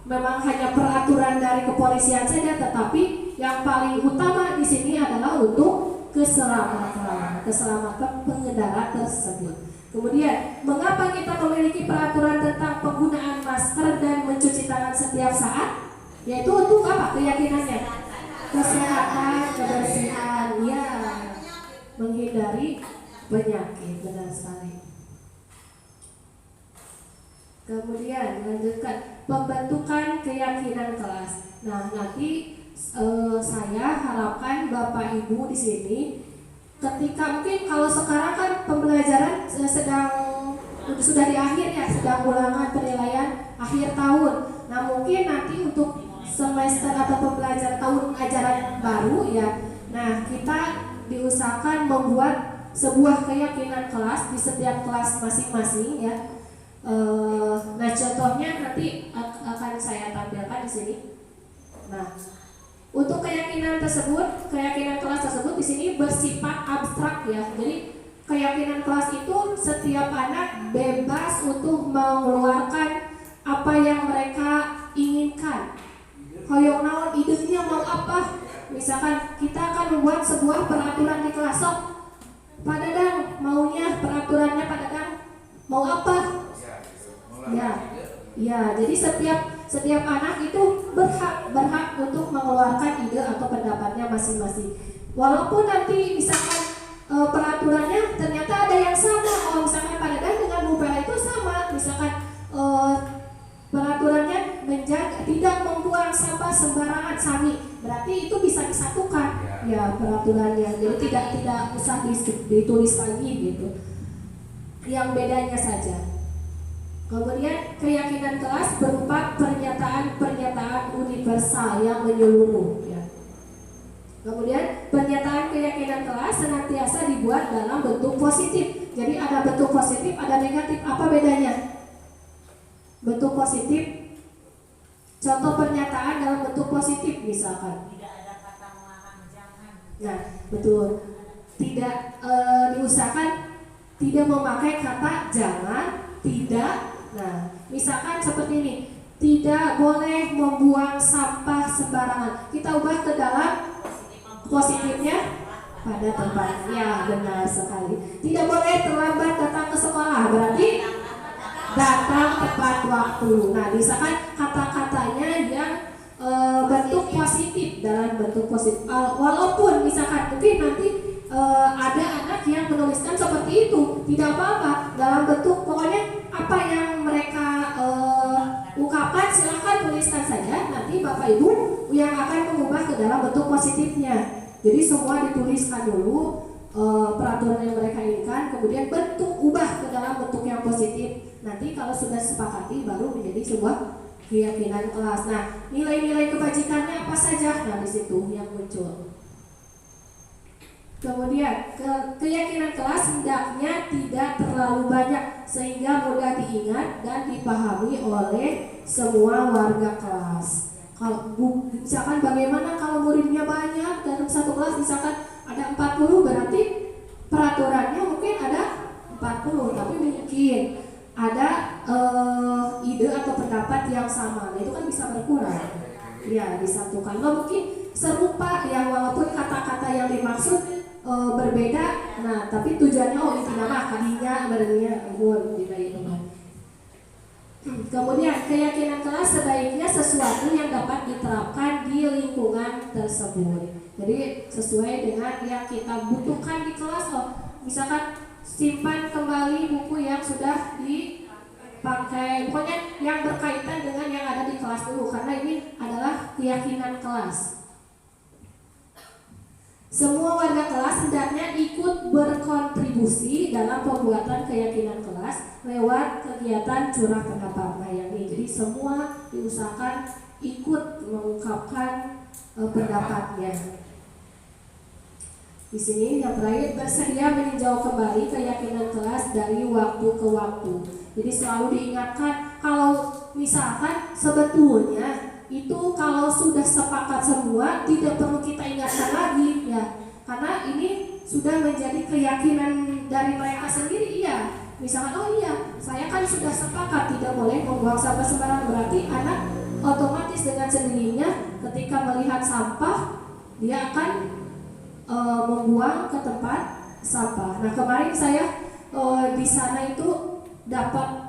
memang hanya peraturan dari kepolisian saja, tetapi yang paling utama di sini adalah untuk keselamatan pengendara tersebut. Kemudian, mengapa kita memiliki peraturan tentang penggunaan masker dan mencuci tangan setiap saat? Yaitu untuk apa keyakinannya? Kesehatan, kebersihan, ya, menghindari penyakit, benar sekali. Kemudian lanjutkan pembentukan keyakinan kelas. Nah, nanti saya harapkan Bapak Ibu di sini ketika mungkin kalau sekarang kan pembelajaran sudah di akhir ya, sedang ulangan penilaian akhir tahun. Nah, mungkin nanti untuk semester atau pembelajaran tahun ajaran baru ya. Nah, kita diusahakan membuat sebuah keyakinan kelas di setiap kelas masing-masing ya. Nah, contohnya nanti akan saya tampilkan di sini. Nah, untuk keyakinan kelas tersebut di sini bersifat abstrak ya. Jadi keyakinan kelas itu setiap anak bebas untuk mengeluarkan apa yang mereka inginkan. Hoyong naon idenya mau apa? Misalkan kita akan membuat sebuah peraturan di kelas. Pak Dadang maunya peraturannya Pak Dadang mau apa? Ya, jadi setiap anak itu berhak untuk mengeluarkan ide atau pendapatnya masing-masing. Walaupun nanti misalkan peraturannya ternyata ada yang sama, misalkan Pak Dadang dengan Bu Bella itu sama, misalkan peraturannya tidak membuang sampah sembarangan sami, berarti itu bisa disatukan ya peraturannya. Jadi tidak usah ditulis lagi gitu. Yang bedanya saja. Kemudian keyakinan kelas berupa pernyataan universal yang menyeluruh ya. Kemudian pernyataan keyakinan kelas senantiasa dibuat dalam bentuk positif. Jadi ada bentuk positif, ada negatif. Apa bedanya? Bentuk positif, contoh pernyataan dalam bentuk positif misalkan. Tidak ada kata melarang, jangan. Nah, betul. Tidak diusahakan tidak memakai kata jangan, tidak. Nah, misalkan seperti ini, tidak boleh membuang sampah sembarangan. Kita ubah ke dalam positifnya pada tempatnya. Ya, benar sekali. Tidak boleh terlambat datang ke sekolah, berarti datang tepat waktu. Nah, misalkan kata-katanya yang bentuk positif, dalam bentuk positif. Walaupun misalkan mungkin nanti ada anak yang menuliskan seperti itu, tidak apa-apa, dalam bentuk pokoknya apa yang mereka ungkapkan silahkan tuliskan saja. Nanti Bapak Ibu yang akan mengubah ke dalam bentuk positifnya. Jadi semua dituliskan dulu peraturan yang mereka inginkan, kemudian ubah ke dalam bentuk yang positif. Nanti kalau sudah sepakati baru menjadi sebuah keyakinan kelas. Nah, nilai-nilai kebajikannya apa saja? Nah, di situ yang muncul. Kemudian keyakinan kelas hendaknya tidak terlalu banyak sehingga mudah diingat dan dipahami oleh semua warga kelas. Kalau misalkan bagaimana kalau muridnya banyak dalam satu kelas, misalkan ada 40, berarti peraturannya mungkin ada 40, tapi mungkin ada ide atau pendapat yang sama. Nah, itu kan bisa berkurang. Ya, disatukan. Nggak mungkin serupa ya, walaupun kata-kata yang dimaksud berbeda, nah tapi tujuannya itu nama kadinya berarti tidak itu. Kemudian keyakinan kelas sebaiknya sesuatu yang dapat diterapkan di lingkungan tersebut. Jadi sesuai dengan yang kita butuhkan di kelas. Misalkan simpan kembali buku yang sudah dipakai, pokoknya yang berkaitan dengan yang ada di kelas dulu, karena ini adalah keyakinan kelas. Semua warga kelas hendaknya ikut berkontribusi dalam pembuatan keyakinan kelas lewat kegiatan curah pendapat. Nah, yang ini, jadi semua diusahakan ikut mengungkapkan pendapatnya. Di sini yang terakhir, bersedia meninjau kembali keyakinan kelas dari waktu ke waktu. Jadi selalu diingatkan kalau misalkan sebetulnya itu kalau sudah sepakat semua tidak perlu kita ingatkan lagi ya, karena ini sudah menjadi keyakinan dari mereka sendiri. Iya, misalkan oh iya saya kan sudah sepakat tidak boleh membuang sampah sembarangan, berarti anak otomatis dengan sendirinya ketika melihat sampah dia akan membuang ke tempat sampah. Nah kemarin saya di sana itu dapat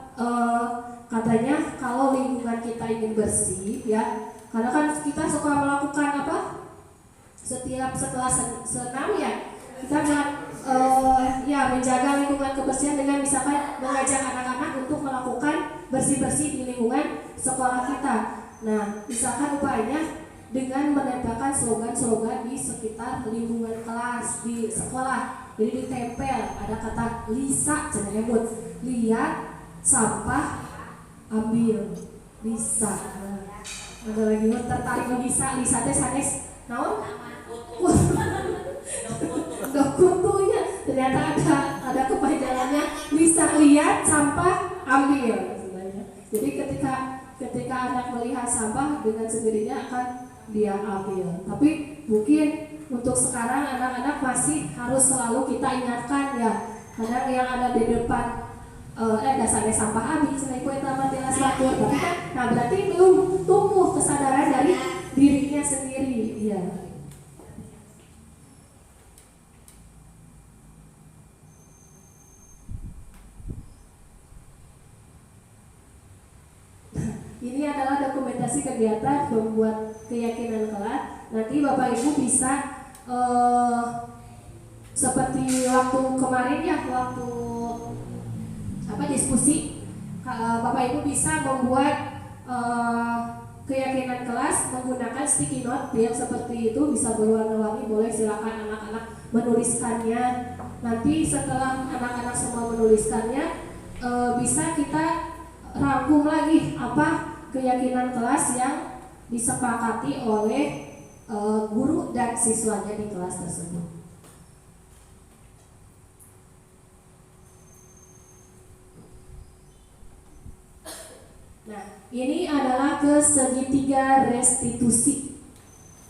katanya kalau lingkungan kita ingin bersih ya, karena kan kita suka melakukan apa setelah senam ya, kita ya menjaga lingkungan kebersihan dengan misalkan mengajak anak-anak untuk melakukan bersih-bersih di lingkungan sekolah kita. Nah misalkan upayanya dengan menempelkan slogan-slogan di sekitar lingkungan kelas di sekolah. Jadi ditempel ada kata Lisa cenebut, lihat sampah ambil Lisa. Nah, ada lagi tertarik Lisa, Lisa teh sanes naon? Dokutunya ternyata ada kepanjangannya Lisa lihat sampah ambil sebenarnya. Jadi ketika anak melihat sampah dengan sendirinya akan dia ambil. Tapi mungkin untuk sekarang anak-anak masih harus selalu kita ingatkan ya, karena yang ada di depan dasarnya sampah habis, nah itu tamat jelas batur, tapi kan, nah berarti belum tumbuh kesadaran dari dirinya sendiri, ya. Ini adalah dokumentasi kegiatan membuat keyakinan kelas. Nanti Bapak Ibu bisa seperti waktu kemarin ya, waktu diskusi, Bapak Ibu bisa membuat keyakinan kelas menggunakan sticky note yang seperti itu, bisa berwarna-warni, boleh silakan anak-anak menuliskannya. Nanti setelah anak-anak semua menuliskannya, bisa kita rangkum lagi apa keyakinan kelas yang disepakati oleh guru dan siswanya di kelas tersebut. Nah, ini adalah ke segitiga restitusi.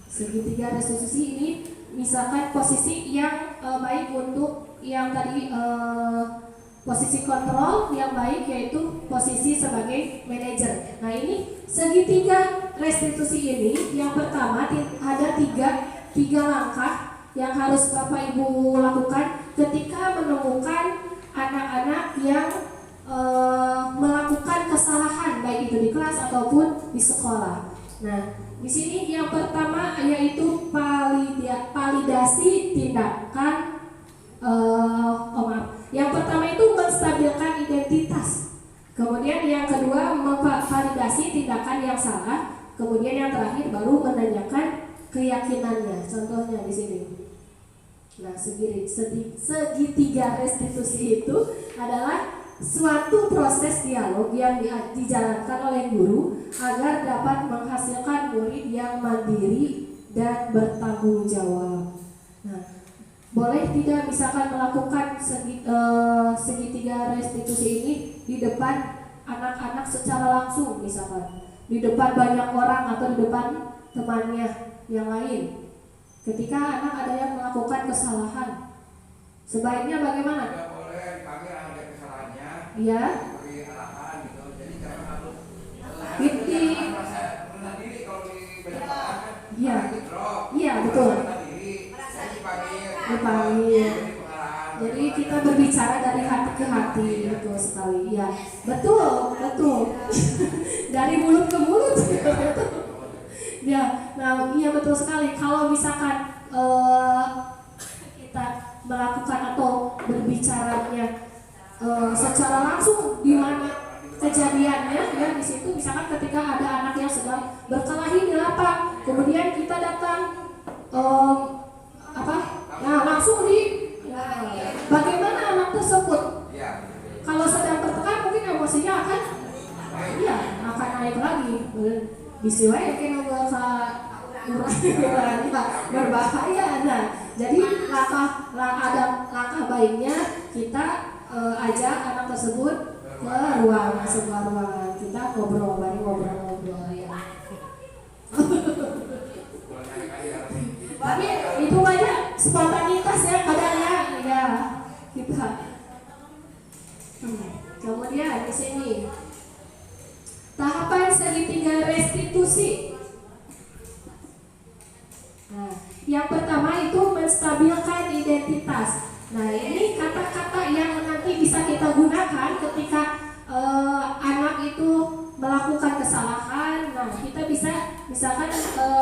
Segitiga restitusi ini misalkan posisi yang baik untuk yang tadi posisi kontrol yang baik, yaitu posisi sebagai manajer. Nah ini segitiga restitusi ini, yang pertama ada tiga langkah yang harus Bapak Ibu lakukan ketika menemukan anak-anak yang melakukan kesalahan baik itu di kelas ataupun di sekolah. Nah di sini yang pertama yaitu validasi tindakan. Yang pertama itu menstabilkan identitas. Kemudian yang kedua memvalidasi tindakan yang salah. Kemudian yang terakhir baru menanyakan keyakinannya. Contohnya di sini. Nah, segitiga restitusi itu adalah suatu proses dialog yang dijalankan oleh guru agar dapat menghasilkan murid yang mandiri dan bertanggung jawab. Nah, boleh tidak misalkan melakukan segitiga restitusi ini di depan anak-anak secara langsung, misalkan di depan banyak orang atau di depan temannya yang lain. Ketika anak ada yang melakukan kesalahan, sebaiknya bagaimana? Tidak boleh dipanggil ada kesalahannya. Iya. Diberi arahan gitu. Jadi jangan harus merasa rendah diri kalau di banyak orang kan. Iya. Drop. Iya, betul. Rendah diri. Jadi Dipanggil. Jadi kita berbicara dari hati ke hati, betul sekali. Ya, betul. Dari mulut ke mulut. Ya, nah iya betul sekali. Kalau misalkan kita melakukan atau berbicaranya secara langsung di mana kejadiannya, ya di situ misalkan ketika ada anak yang sedang berkelahi di lapak, kemudian kita datang nah langsung bagaimana anak tersebut? Kalau sedang tertekan mungkin emosinya akan naik lagi. Bisa wae kena berbahaya. Nah, jadi langkah baiknya kita ajak anak tersebut ruangan, sebuah ruangan kita ngobrol ya. Tapi itu banyak spontanitas ya kadang ya kita. Kemudian di sini tahapan segitiga restitusi. Nah, yang pertama itu menstabilkan identitas. Nah, ini kata-kata yang nanti bisa kita gunakan ketika anak itu melakukan kesalahan. Nah, kita bisa misalkan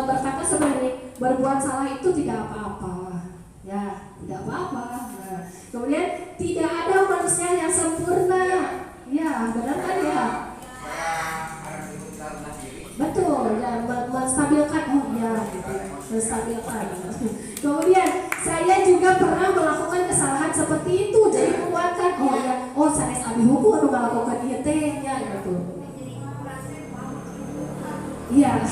berkata seperti ini, berbuat salah itu tidak apa-apa. Ya, tidak apa-apa. Nah, kemudian tidak ada manusia yang sempurna. Ya, benar kan ya? Betul, ya, menstabilkan, gitu, menstabilkan. Kemudian saya juga pernah melakukan kesalahan seperti itu, jadi menguatkan, saya sabi hukum melakukan ITE-nya, gitu. Iya.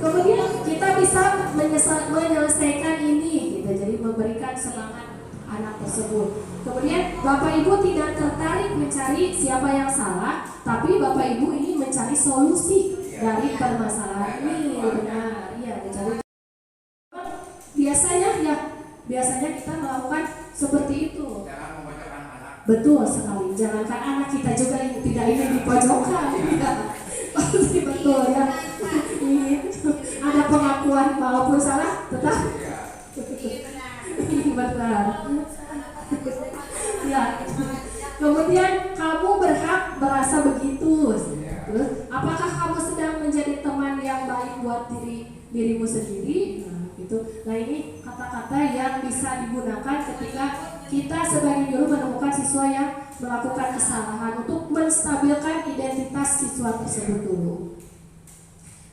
Kemudian kita bisa menyelesaikan ini, gitu, jadi memberikan semangat anak tersebut. Kemudian Bapak Ibu tidak tertarik mencari siapa yang salah, tapi Bapak Ibu ini mencari solusi dari permasalahan ini. Benar, iya, mencari. Biasanya kita melakukan seperti itu. Jangan memojokkan anak. Betul sekali. Jangankan anak, kita juga yang tidak ingin dipojokkan. Betul ya. Ada pengakuan walaupun salah tetap. Benar. Ya. Kemudian kamu berhak merasa begitu. Terus, apakah kamu sedang menjadi teman yang baik buat dirimu sendiri? Nah, ini kata-kata yang bisa digunakan ketika kita sebagai guru menemukan siswa yang melakukan kesalahan untuk menstabilkan identitas siswa tersebut dulu.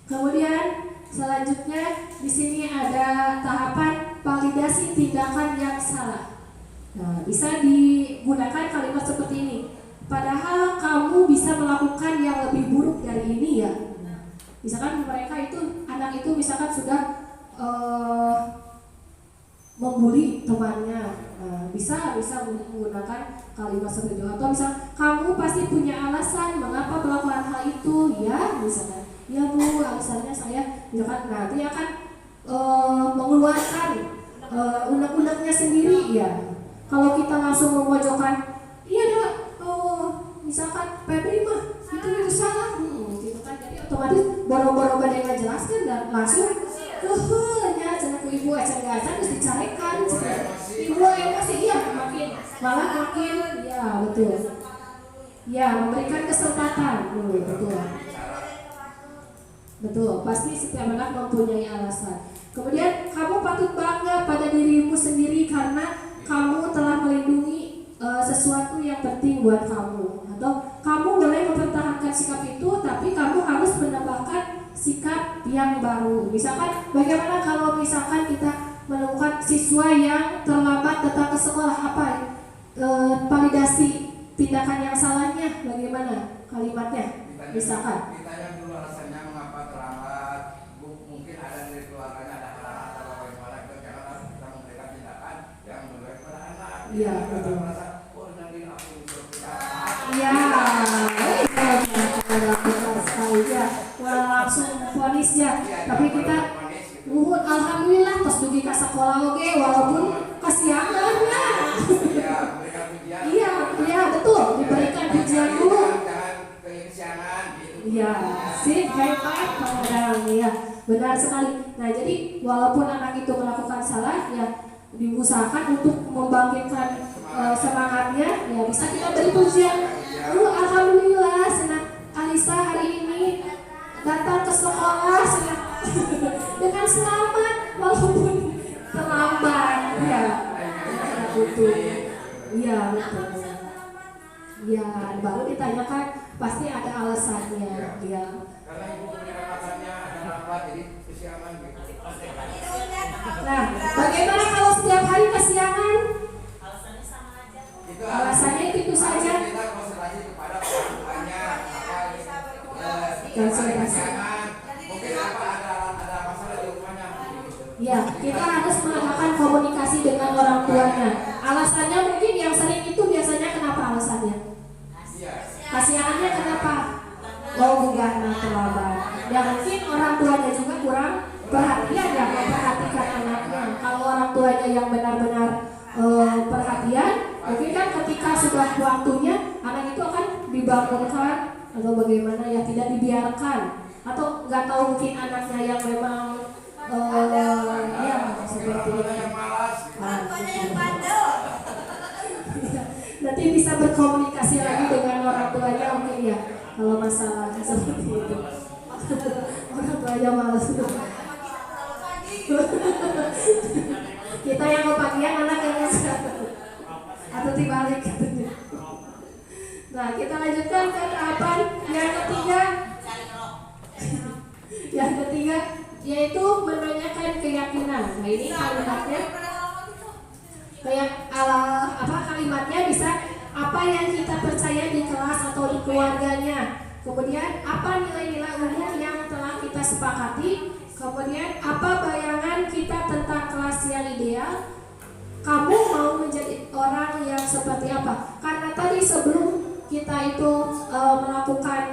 Kemudian selanjutnya di sini ada tahapan validasi tindakan yang salah. Nah, bisa digunakan kalimat seperti ini. Padahal kamu bisa melakukan yang lebih buruk dari ini ya. Misalkan mereka itu, anak itu misalkan sudah membuli temannya, bisa menggunakan kalimat seperti itu. Atau misal kamu pasti punya alasan mengapa melakukan hal itu, ya misalkan, ya Bu, alasannya saya, misalkan nanti akan mengeluarkan undang-undangnya sendiri ya. Kalau kita langsung memojokkan, iya dah, misalkan Febri mah itu salah, gitu kan, jadi otomatis boro-boro badai nggak jelaskan dan langsung nya cina ku ibu acan harus dicarikan ibu emosi, iya makin ya betul ya, memberikan kesempatan betul pasti setiap anak mempunyai alasan. Kemudian kamu patut bangga pada dirimu sendiri karena kamu telah melindungi sesuatu yang penting buat kamu, atau kamu boleh mempertahankan sikap itu tapi kamu harus menambahkan sikap yang baru. Misalkan bagaimana kalau misalkan kita menemukan siswa yang terlambat datang ke sekolah, apa validasi tindakan yang salahnya, bagaimana kalimatnya? Misalkan ditanya dulu alasannya mengapa terlambat. Mungkin ada dari keluarganya ada halangan atau bagaimana, itu jangan kita memberikan tindakan yang membaik pada anak. Iya, betul. Merasa, nanti aku iya, langsung ponis ya. Tapi kita nuhun alhamdulillah tos dugi ka sakola oge walaupun kasiangan ya. Iya, betul, diberikan pujian dulu. Iya, sip, hebat Kang ya. Benar sekali. Nah, jadi walaupun anak itu melakukan salah ya diusahakan untuk membangkitkan semangatnya, ya bisa kita beri pujian. Alhamdulillah senang Alisa hari ini datang ke sekolah dengan selamat walaupun terlambat. Ya, betul. Iya, betul. Ya, baru ditanyakan pasti ada alasannya. Ya. Karena ibu punya alasannya ada lambat, jadi kesiangan gitu. Nah, bagaimana kalau setiap hari kesiangan? Alasannya sama aja. Alasannya itu saja. Kita konsentrasi kepada orang tuanya, Konsentrasi. mungkin ada masalah di rumahnya. Ya, kita harus melakukan komunikasi dengan orang tuanya. Alasannya mungkin yang sering itu biasanya kenapa alasannya? Iya. Ya mungkin orang tuanya juga kurang perhatian ya memperhatikan anaknya. Kalau orang tuanya yang benar-benar perhatian, mungkin kan ketika sudah waktunya anak itu akan dibangunkan atau bagaimana ya, tidak dibiarkan, atau nggak tahu mungkin anaknya yang memang ya seperti itu. yang malas. Nah, Nanti bisa berkomunikasi lagi dengan orang tuanya mungkin ya kalau masalah seperti itu. Orang tuanya malas. Kita yang kepagian, anak yang ngasih atau dibalik katanya. Nah, kita lanjutkan ke tahapan yang ketiga. Yang ketiga yaitu menanyakan keyakinan. Nah, ini kalimatnya kalimatnya bisa apa yang kita percaya di kelas atau di keluarganya. Kemudian apa nilai-nilai umum yang telah kita sepakati. Kemudian apa bayangan kita tentang kelas yang ideal. Kamu mau menjadi orang yang seperti apa? Karena tadi sebelum kita itu melakukan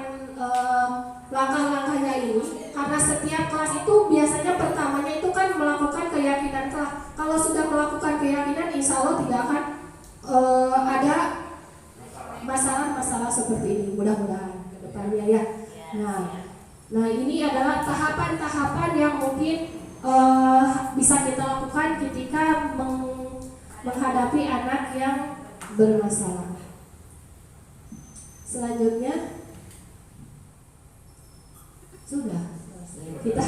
langkah-langkahnya ini, karena setiap kelas itu biasanya pertamanya itu kan melakukan keyakinan kelas. Kalau sudah melakukan keyakinan, insya Allah tidak akan ada masalah-masalah seperti ini. Mudah-mudahan ke depannya ya. Nah ini adalah tahapan-tahapan yang mungkin bisa kita lakukan ketika menghadapi anak yang bermasalah. Selanjutnya sudah kita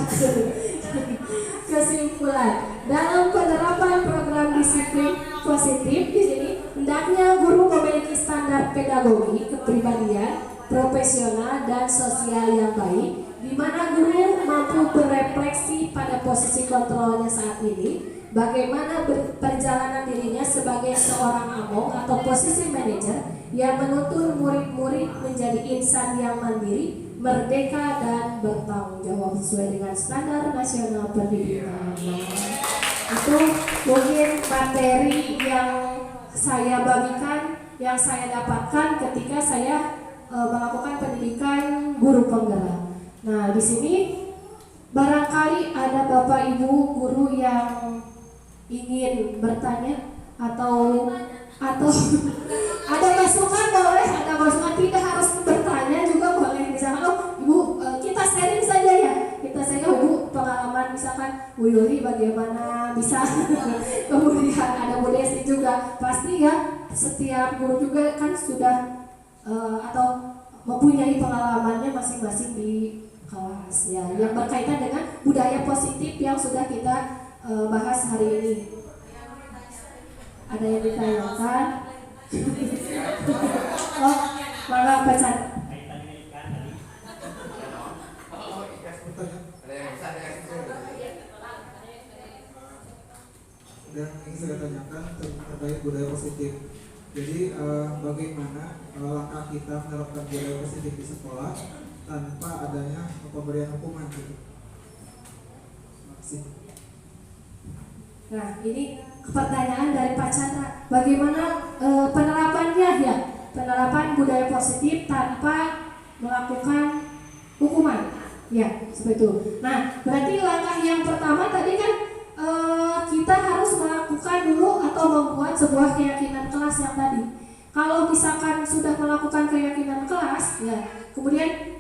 kesimpulan dalam penerapan program disiplin positif di sini, hendaknya guru memiliki standar pedagogi, kepribadian, profesional dan sosial yang baik, di mana guru mampu berefleksi pada posisi kontrolnya saat ini, bagaimana perjalanan dirinya sebagai seorang among atau posisi manajer yang menuntun murid-murid menjadi insan yang mandiri, merdeka dan bertanggung jawab sesuai dengan standar nasional pendidikan. Itu mungkin materi yang saya bagikan, yang saya dapatkan ketika saya melakukan pendidikan guru penggerak. Nah, di sini barangkali ada Bapak Ibu guru yang ingin bertanya atau ada masukan, boleh, ada masukan, tidak harus bertanya juga boleh. Misalkan, Ibu, kita sharing saja ya, kita sharing, Ibu pengalaman misalkan Bu Yuli bagaimana bisa kemudian ada Bu Desi juga, pasti ya setiap guru juga kan sudah atau mempunyai pengalamannya masing-masing di kelas ya, yang berkaitan dengan budaya positif yang sudah kita bahas hari ini. Ada yang ditanyakan? Oh, maka baca. Dan ingin saya tanyakan terkait budaya positif. Jadi bagaimana langkah kita menerapkan budaya positif di sekolah tanpa adanya pemberian hukuman? Terima kasih. Nah, ini pertanyaan dari Pak Chandra. Bagaimana penerapannya ya? Penerapan budaya positif tanpa melakukan hukuman. Ya, seperti itu. Nah, berarti langkah yang pertama tadi kan kita harus melakukan dulu atau membuat sebuah keyakinan kelas yang tadi. Kalau misalkan sudah melakukan keyakinan kelas, ya, kemudian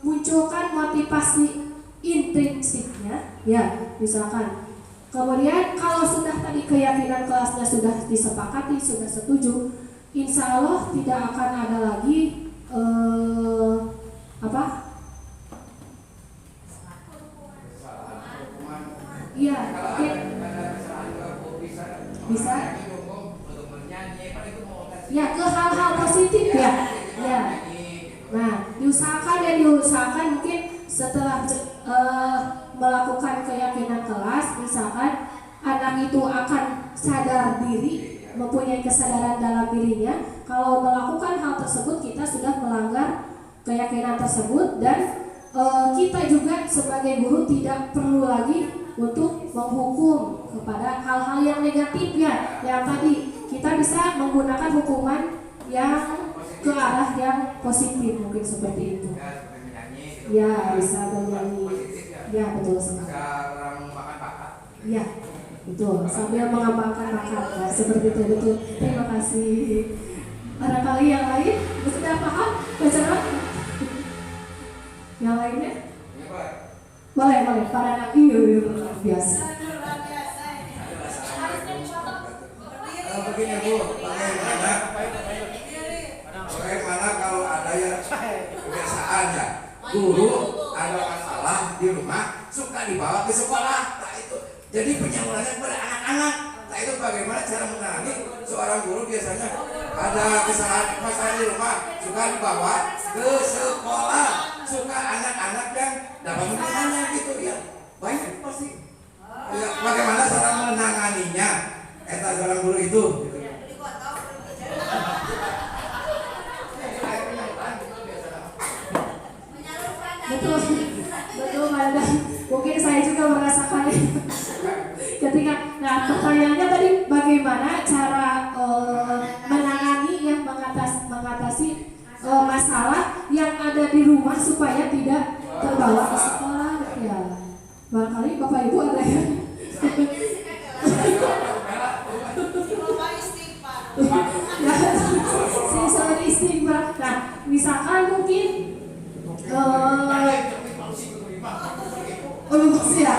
munculkan motivasi intrinsiknya, ya, misalkan. Kemudian kalau sudah tadi keyakinan kelasnya sudah disepakati, sudah setuju, insya Allah tidak akan ada lagi Iya, bisa. Ya, ke hal-hal positif ya. Ya. Nah, diusahakan mungkin setelah melakukan keyakinan kelas, misalkan anak itu akan sadar diri, mempunyai kesadaran dalam dirinya. Kalau melakukan hal tersebut, kita sudah melanggar keyakinan tersebut, dan kita juga sebagai guru tidak perlu lagi untuk menghukum kepada hal-hal yang negatif ya. Yang tadi kita bisa menggunakan hukuman yang ke arah yang positif, mungkin seperti itu. Ya, bisa bernyanyi. positif ya. Ya, betul sekali. Sekarang makan bakat. Ya, betul. Sambil mengembangkan bakat, ya, seperti itu betul. Terima kasih. Barangkali yang lain sudah paham bicara? Yang lainnya? Ini Pak. Boleh, boleh. Para anak iya, biasa. Begini Bu, bagaimana kalau ada yang kebiasaan ya, guru ada masalah di rumah suka dibawa ke sekolah, nah itu jadi penyalurannya kepada anak-anak. Nah itu bagaimana cara menangani seorang guru biasanya ada kesalahan masalah di rumah suka dibawa ke sekolah, suka anak-anak yang dapat menerimanya gitu ya, banyak pasti. Ya, bagaimana cara menanganinya? Eta seorang guru itu. Gitu. Betul, betul Madam. Mungkin saya juga merasakan ketika, nah pertanyaannya tadi bagaimana cara menangani yang mengatasi masalah yang ada di rumah supaya tidak terbawa ke sekolah ya. Barangkali Bapak Ibu ada yang siswa istighfar. Nah, misalkan mungkin siap.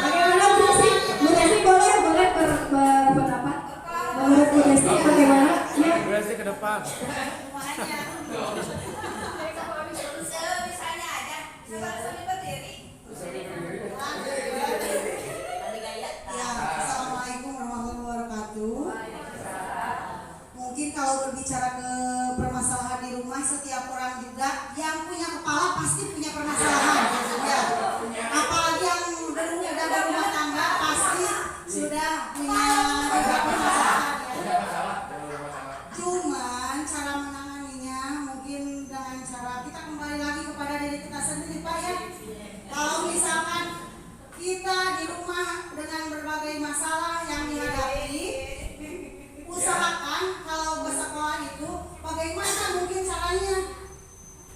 Bagaimana Bu Desi? Bu Desi boleh berpendapat. Menurut Bu Desi bagaimana? Ya. Bu Desi ke depan. Assalamualaikum warahmatullahi wabarakatuh. Mungkin kalau berbicara ke permasalahan di rumah, setiap orang juga yang punya kepala pasti punya permasalahan, ya. Apalagi yang udah berumah tangga pasti sudah punya juga permasalahan. Ya. Cuman cara menanganinya mungkin dengan cara kita kembali lagi kepada diri kita sendiri, Pak ya. Kalau misalkan kita di rumah dengan berbagai masalah yang dihadapi, usahakan kalau bersekolah itu bagaimana mungkin caranya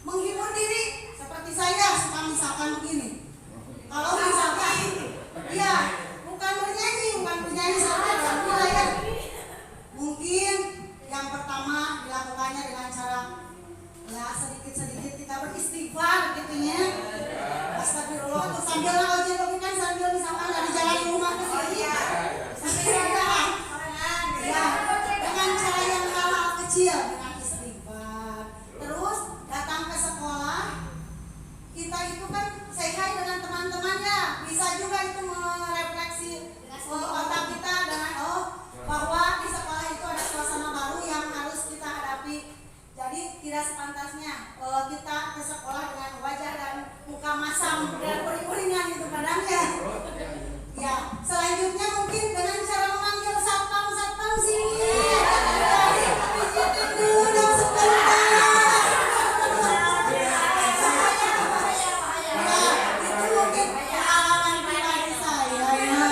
menghibur diri. Seperti saya suka misalkan begini, kalau misalkan ya bukan bernyanyi saja ya. Mungkin yang pertama dilakukannya dengan cara ya sedikit-sedikit kita beristighfar gitunya. Astagfirullah, atau sambil ojek kan sambil misalkan dari jalan rumah ke sini sambil jalan ya dengan cara yang hal-hal kecil dengan istighfar. Terus datang ke sekolah, kita itu kan say hi dengan teman-temannya, bisa juga itu merefleksi otak kita dengan bahwa di sekolah itu ada suasana baru yang harus kita hadapi. Jadi tidak sepantasnya kita ke sekolah dengan wajah dan muka masam dan uring-uringan itu padamnya. Ya, selanjutnya mungkin dengan cara memanggil satpam sini. Pijitin dulu dong sebentar. Itu mungkin pengalaman pribadi saya ya.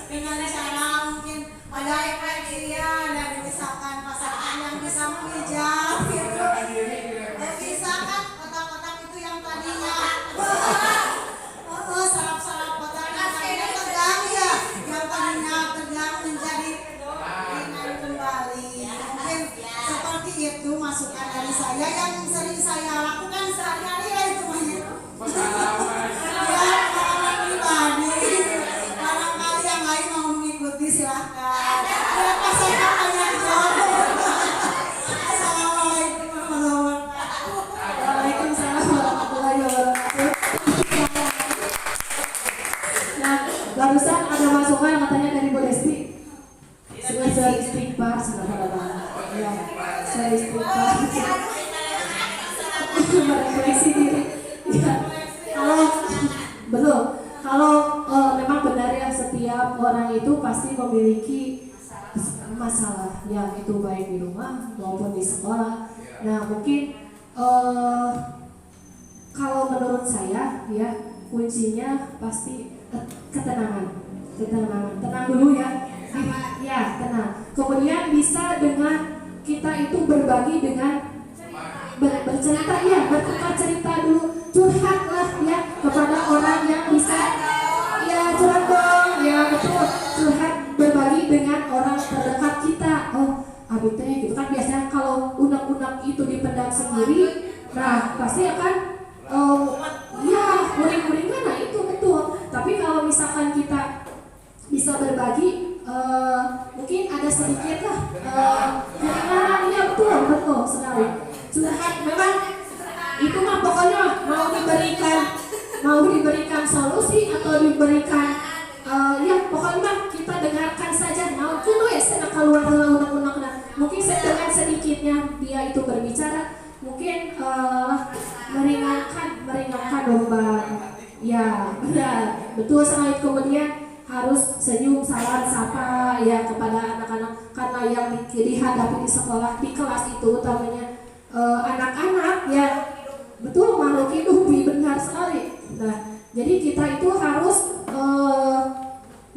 Dengan cara mungkin ada refleksi ya, dan misalkan pasangan yang bisa menghijab gitu. Misalkan kotak-kotak itu yang tadinya sarap-sarap kotak yang tadinya tegang ya, yang tadinya tegang menjadi ringan kembali. Mungkin seperti itu masukan dari saya yang sering saya lakukan sehari-hari ya itu banyak. Ya, pengalaman pribadi. Barangkali yang lain mau mengikuti silahkan. Berapa saya banyak jawab. Assalamualaikum warahmatullahi wabarakatuh. Waalaikumsalam warahmatullahi wabarakatuh. Nah, barusan ada masukan katanya dari Bu Desti. Sudah istighfar, sudah banget. Ya, saya istighfar. Merefleksi diri. Ya, kalau memang benar ya setiap orang itu pasti memiliki masalah, ya itu baik di rumah maupun di sekolah. Nah mungkin kalau menurut saya ya kuncinya pasti ketenangan, tenang dulu ya. Ya, tenang. Kemudian bisa dengan kita itu berbagi dengan bercerita, ya, bertukar cerita dulu, curhatlah ya kepada orang yang bisa, ya curhat dong, ya betul, curhat berbagi dengan orang terdekat kita. Oh, abi teh gitu kan biasanya kalau unek-unek itu dipendam sendiri, nah pasti akan ya uring-uringan, nah itu betul. Tapi kalau misalkan kita bisa berbagi, mungkin ada sedikit lah keringanan, ya betul sekali. Curhat memang itu mah pokoknya mau diberikan solusi atau diberikan ya pokoknya mah kita dengarkan saja. Nah itu ya saya keluar unek-unek. Mungkin dengan sedikitnya dia itu berbicara, mungkin meringankan beban. Ya betul sekali. Kemudian harus senyum, salam, sapa ya kepada anak-anak, karena yang dihadapi di sekolah, di kelas itu utamanya anak-anak ya, betul, makhluk hidup, benar sekali. Nah jadi kita itu harus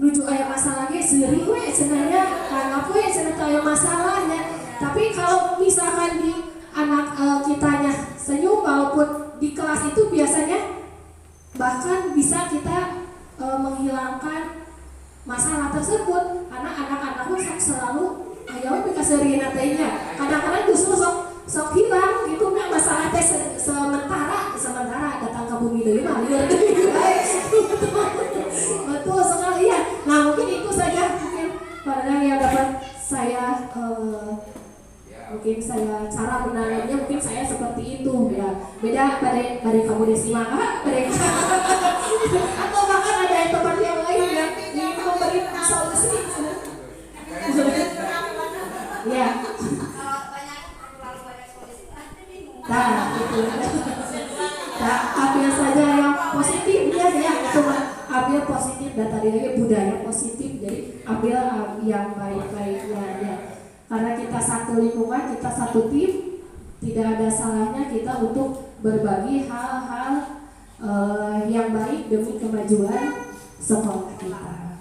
nuju aya masalahnya seri we cenanya, anggap we cenah aya masalahnya. Tapi kalau misalkan di anak kitanya senyum, walaupun di kelas itu biasanya bahkan bisa kita menghilangkan masalah tersebut, karena anak-anak selalu ayo we kaseureuna teh nya. Kadang-kadang justru sok hilang gitu mah masalah teh sementara datang ke bumi deui mah lieur deui. Betul sekali ya. Nah mungkin itu saja mungkin pada yang dapat saya mungkin saya cara menanamnya, mungkin saya seperti itu ya. Beda dari kamu Desima, atau bahkan ada yang tempat yang lain yang memberi solusi. Ya. Nah, itu. Nah, ambil saja yang positif ya, cuma ambil positif, dan tadi lagi budaya positif, jadi ambil yang baik-baiknya ya. Karena kita satu lingkungan, kita satu tim, tidak ada salahnya kita untuk berbagi hal-hal yang baik demi kemajuan sekolah kita.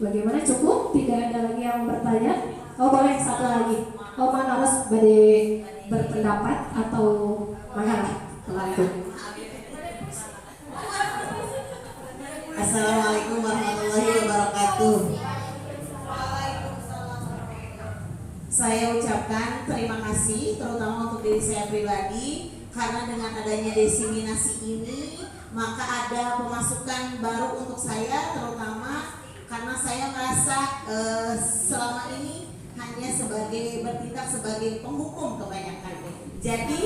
Bagaimana, cukup? Tidak ada lagi yang bertanya? Oh boleh satu lagi. Oh mana harus berpendapat atau mana pelaku? Assalamualaikum warahmatullahi wabarakatuh. Saya ucapkan terima kasih terutama untuk diri saya pribadi, karena dengan adanya diseminasi ini maka ada pemasukan baru untuk saya, terutama karena saya merasa selama ini hanya bertindak sebagai penghukum kebanyakan. Jadi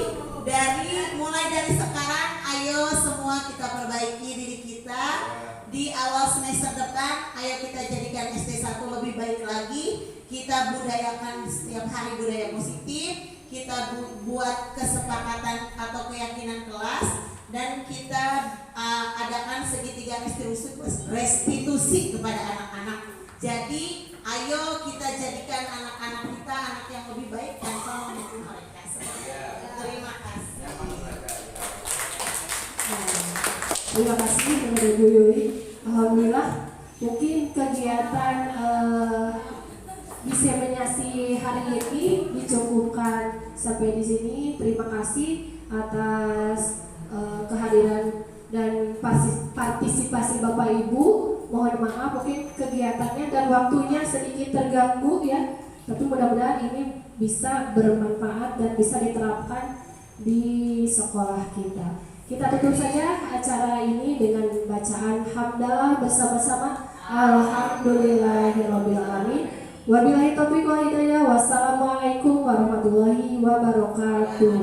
mulai dari sekarang, ayo semua kita perbaiki diri kita. Di awal semester depan, ayo kita jadikan SD1 lebih baik lagi. Kita budayakan setiap hari budaya positif. Kita buat kesepakatan atau keyakinan kelas, dan kita adakan segitiga restitusi kepada anak-anak. Jadi ayo kita jadikan anak-anak kita anak yang lebih baik dan sama mendukung mereka. Terima kasih. Terima kasih kepada Bu Yuli. Alhamdulillah, mungkin kegiatan diseminasi hari ini dicukupkan sampai di sini. Terima kasih atas kehadiran dan partisipasi Bapak Ibu. Mohon maaf mungkin kegiatannya dan waktunya sedikit terganggu ya, tapi mudah-mudahan ini bisa bermanfaat dan bisa diterapkan di sekolah kita. Kita tutup saja acara ini dengan bacaan hamdalah bersama-sama. Alhamdulillahirabbil alamin. Wabillahi taufiq wal hidayah. Wassalamualaikum warahmatullahi wabarakatuh.